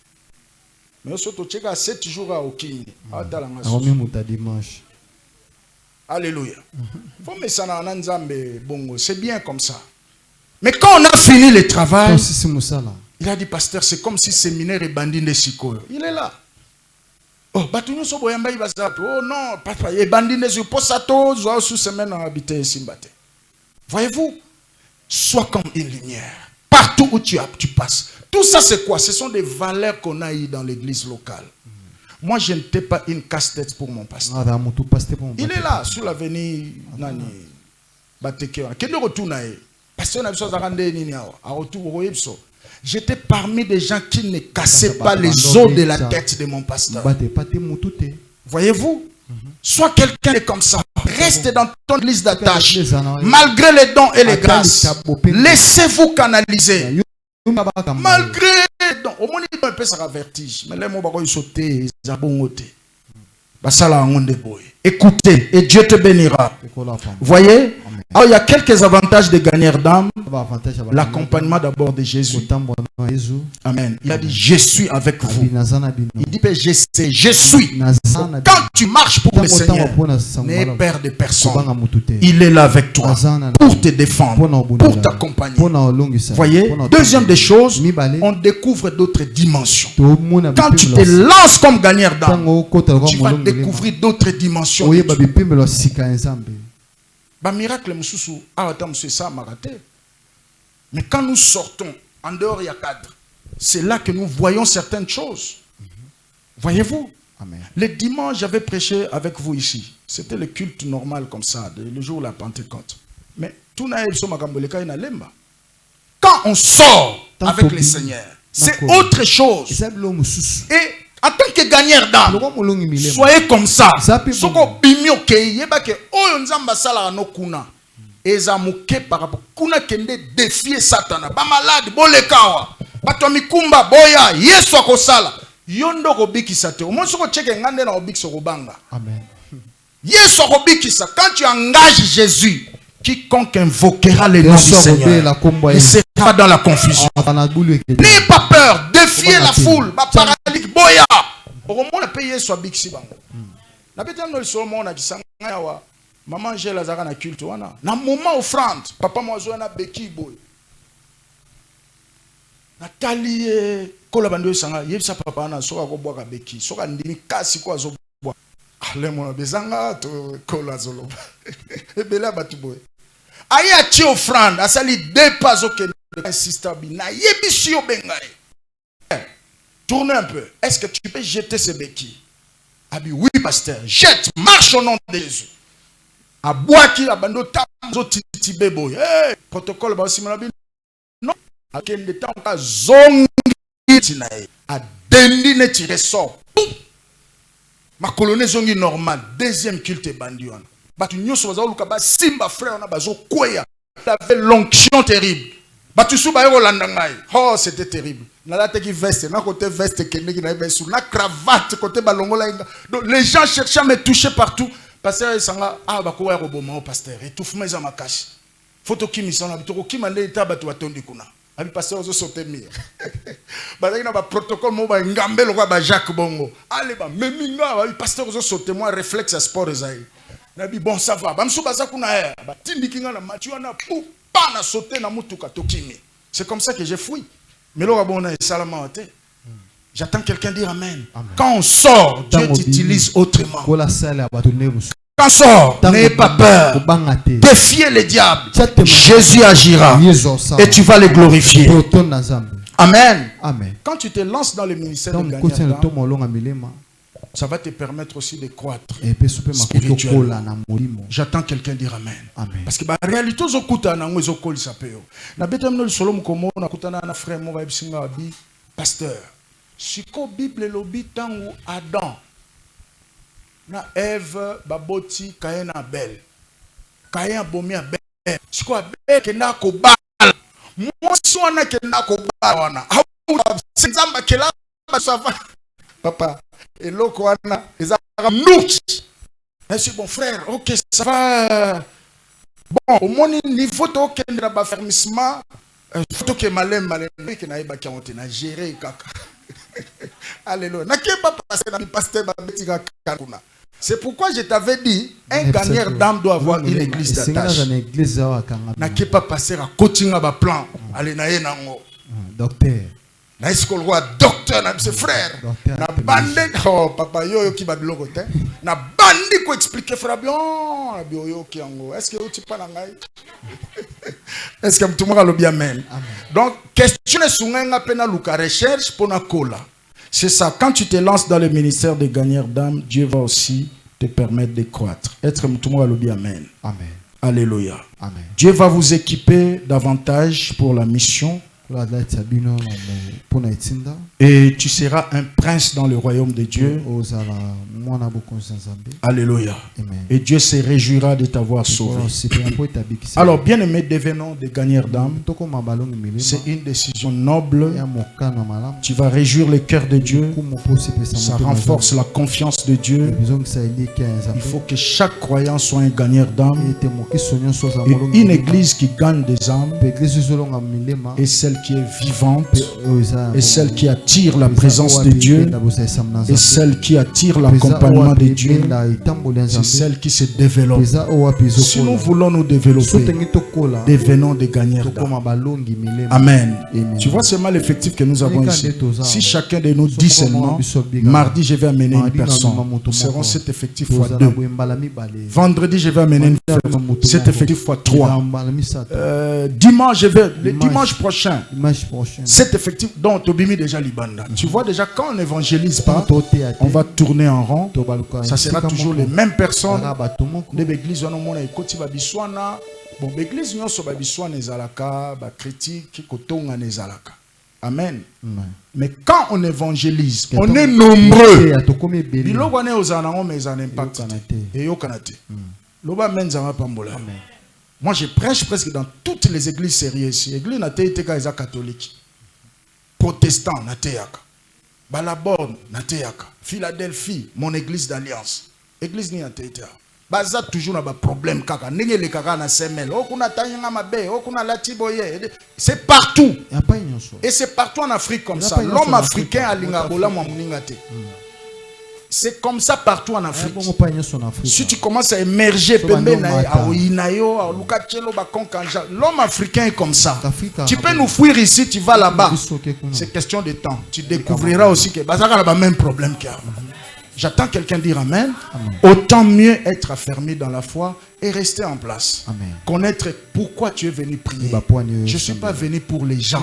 Mais surtout, tu as 7 jours à Okini. Alléluia. C'est bien comme ça. Mais quand on a fini le travail, il a dit, pasteur, c'est comme si le séminaire est bandit de Sikoyo. Il est là. Oh, oh non, papa, il est bandit de Sikoyo. Voyez-vous, sois comme une lumière. Partout où tu passes. Tout ça, c'est quoi? Ce sont des valeurs qu'on a eues dans l'église locale. Moi, je n'étais pas une casse-tête pour mon pasteur. Il est là, sur l'avenue Nani. J'étais parmi des gens qui ne cassaient pas les os de la tête de mon pasteur. Voyez-vous? Sois quelqu'un comme ça. Reste dans ton liste d'attache. Malgré les dons et les grâces. Laissez-vous canaliser. Malgré les dons. Au moins, il peut faire vertige. Mais les mots vont sauter. Écoutez, et Dieu te bénira. Voyez? Alors, il y a quelques avantages de gagner d'âme. L'accompagnement d'abord de Jésus. Amen. Il a dit, je suis avec vous. Il dit, je sais, je suis. Quand tu marches pour le Seigneur, n'aie peur de personne. Il est là avec toi pour te défendre, pour t'accompagner. Voyez? Deuxième des choses, on découvre d'autres dimensions. Quand tu te lances comme gagneur d'âme, tu vas découvrir d'autres dimensions. Miracle, mais quand nous sortons en dehors, il y a cadre. C'est là que nous voyons certaines choses. Voyez-vous? Amen. Le dimanche, j'avais prêché avec vous ici. C'était le culte normal comme ça, le jour de la Pentecôte. Mais tout quand on sort avec le Seigneur, c'est autre chose. Et en tant que gagneur d'âme, soyez comme ça. Soko bimio ke yeba ke oyo nzamba sala no kuna. Eza muke par rapport kuna kende défier Satana. Ba malade bolekawa. Bato mikumba boya Yesu akosala. yondo kobikisa te. Omo soko cheke ngande na obikisa kobanga. Amen. Yesu kobikisa. Quand tu engages Jésus, quiconque invoquera le nom du Seigneur, il sera dans la confusion. N'ayez pas peur, défiez la foule. Paralytique boya. Omo na paye Yesu abikisi bango. Na beta no somo na kisanga yawa. Maman j'ai la zara na culte wana. Na moment offrande, papa mo zo na beki boy. Nathalie kola bando sanga yebisa papa na soka ko boka beki. Soka ndimi kasi ko azo boka. Ale mo bezanga to kola zolo. Ebela batu boy. Aye a ti offrande, asali dépasse au Kenya sister bi na yebisi yo bengaye. Tournez un peu. Est-ce que tu peux jeter ce béquilles? Abi oui pasteur, jette, marche au nom de Jésus. A boaki abando tamzo titi bebo. Hey, protocole ba aussi manabi. Non. A kende tanka zongi tinae. A dendi ne tire sort. Ma colonie zongi normal. Deuxième culte bandion. Batu nyoso bazo luka ba simba frère na bazo koya. Il avait l'onction terrible. Batu sou ba yo landangai. Oh, c'était terrible. Nalate qui veste, na côté veste kende ki na besu, na cravate côté balongola. Donc les gens cherchaient à me toucher partout. Pasteur sanga ah bakowa roboma au pasteur étouffement za makashi. Photo kimi sana bitoko kimande eta batu watondi kuna. Abi pasteur ozo sauter mire. Bazaki na ba protocole mo ba ngambe lokwa ba Jacques Bongo. Allez ba meminga ba pasteur ozo sauter moi réflexe à sport ezai. Na bi bon ça va. Ba msu baza kuna ya. Ba tindikinga na matu na pou pa na sauter na mutuka tokimi. C'est comme ça que j'ai fui. Mais là bon na salama ote. J'attends quelqu'un dire amen. Amen. Quand on sort, Dieu t'utilise autrement. Quand on sort, n'ayez pas peur. Défiez le diable. Jésus agira. Et tu vas le glorifier. Amen. Amen. Quand tu te lances dans le ministère de gagnant, ça va te permettre aussi de croître spirituellement. J'attends quelqu'un dire amen. Amen. Parce que la réalité, c'est que pasteur. Siko Bible lobi tangu Adam na Eve baboti Kain Abel. Kain abomi Abel. Siko Abel kenda ko bala. Mosi wana kenda ko bala wana. Senzamba kela basava. Papa, eloko wana ezaka nuki. Merci bon frère. OK, ça va. Bon, au moins niveau to kendra ba fermissement, photo que malem que na iba ki na gérer kaka. Alléluia. C'est pourquoi je t'avais dit, un gagneur d'âme doit avoir une église d'attache. N'a pas passer à coaching à plan. Allez, docteur. Na escol roi docteur na ses frères. Na bande oh papa yo qui va biloko te. Na bande ko expliquer frère bien yo ki ango. Est-ce que tu parles ngai? Est-ce que tout le monde a le bien amen? Donc question est sunga pena luka recherche pour na kola. C'est ça, quand tu te lances dans le ministère des gagneurs d'âme, Dieu va aussi te permettre de croître. Être tout le monde a le bien amen. Amen. Alléluia. Amen. Dieu va vous équiper davantage pour la mission. Et tu seras un prince dans le royaume de Dieu. Alléluia. Amen. Et Dieu se réjouira de t'avoir sauvé. Alors, bien aimé, devenons des gagneurs d'âme. C'est une décision noble. Tu vas réjouir le cœur de Dieu. Ça renforce la confiance de Dieu. Il faut que chaque croyant soit un gagneur d'âme. Et une église qui gagne des âmes et celle qui est vivante et celle qui attire la présence de Dieu et celle qui attire l'accompagnement de Dieu, c'est celle qui se développe. Si nous voulons nous développer, devenons des gagneurs d'âme. Amen. Tu vois, c'est mal l'effectif que nous avons ici. Si chacun de nous dit seulement, mardi je vais amener une personne, nous serons cet effectif fois 2. Vendredi je vais amener une personne, cet effectif fois 3. Dimanche le dimanche prochain, cet effectif dont Tobimi déjà Libanda. Tu vois déjà quand on n'évangélise pas, on va tourner en rond. Ça sera toujours les mêmes personnes. L'église bon, l'église nous sommes babiswana ezalaka, ba critique, kotonga nezalaka. Amen. Mais quand on évangélise, on est nombreux. Biloko wana ozana ngo mais en impact. Et yo kanate. Loba menzanga pambola. Moi, je prêche presque dans toutes les églises sérieuses. L'église n'a été catholique, protestant, n'a été. Balabon, Nateyaka. Philadelphie, mon église d'alliance. Église ni Nateyaka. Baza toujours na ba problème kaka. Nenge le kaka na semel. Okuna tanyanga mabe, okuna latiboye. C'est partout. Et c'est partout en Afrique comme ça. L'homme africain a l'ingabola mwamuningate. C'est comme ça partout en Afrique. Si tu commences à émerger, l'homme africain est comme ça. Tu peux nous fuir ici, tu vas là-bas. C'est question de temps. Tu découvriras aussi que ça a le même problème qu'il y a. J'attends quelqu'un dire Amen. Autant mieux être affermi dans la foi et rester en place. Amen. Connaître pourquoi tu es venu prier. Je ne suis pas venu pour les gens.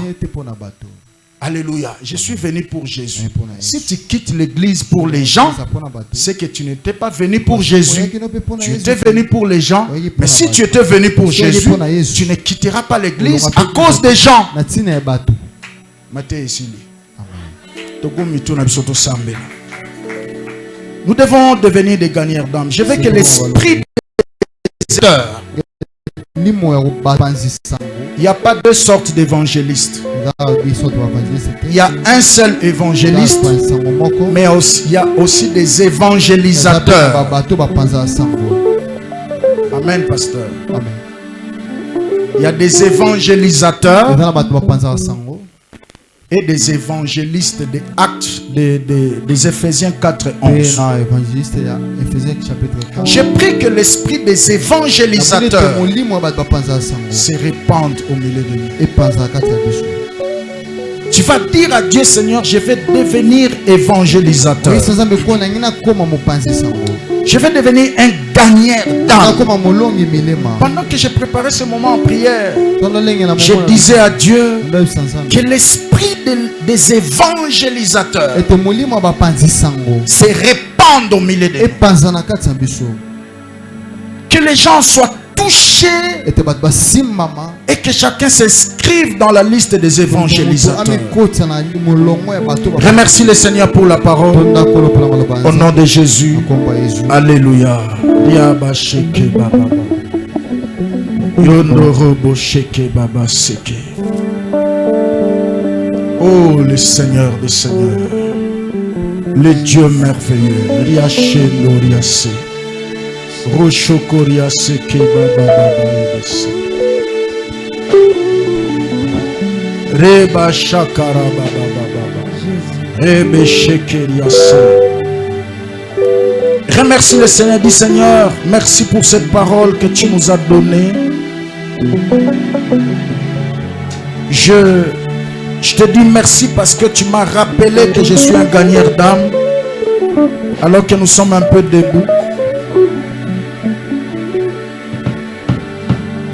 Alléluia. Je suis venu pour Jésus. Si tu quittes l'église pour les gens, c'est que tu n'étais pas venu pour Jésus. Tu étais venu pour les gens. Mais si tu étais venu pour Jésus, tu ne quitteras pas l'église à cause des gens. Nous devons devenir des gagnants d'âme. Je veux que l'esprit des heures. Il n'y a pas deux sortes d'évangélistes. Il y a un seul évangéliste, mais il y a aussi des évangélisateurs. Amen, pasteur. Il y a des évangélisateurs et des évangélistes des actes des Éphésiens 4 et 11. J'ai pris que l'esprit des évangélisateurs se répande au milieu de nous. Tu vas dire à Dieu, Seigneur, je vais devenir évangélisateur. Je vais devenir un gagnant d'âme. Pendant que j'ai préparé ce moment en prière, je disais à Dieu que l'esprit des évangélisateurs se répande au milieu de nous. Que les gens soient touchés et que chacun s'inscrive dans la liste des évangélisateurs. Remercie le Seigneur pour la parole. Au nom de Jésus. Alléluia. Oh, le Seigneur des Seigneurs, le Dieu merveilleux. Rochokoria seke baba baba. Reba shakara baba baba. Rebe shekeria se. Remercie le Seigneur, dis Seigneur, merci pour cette parole que tu nous as donnée. Je te dis merci parce que tu m'as rappelé que je suis un gagnant d'âme alors que nous sommes un peu debout.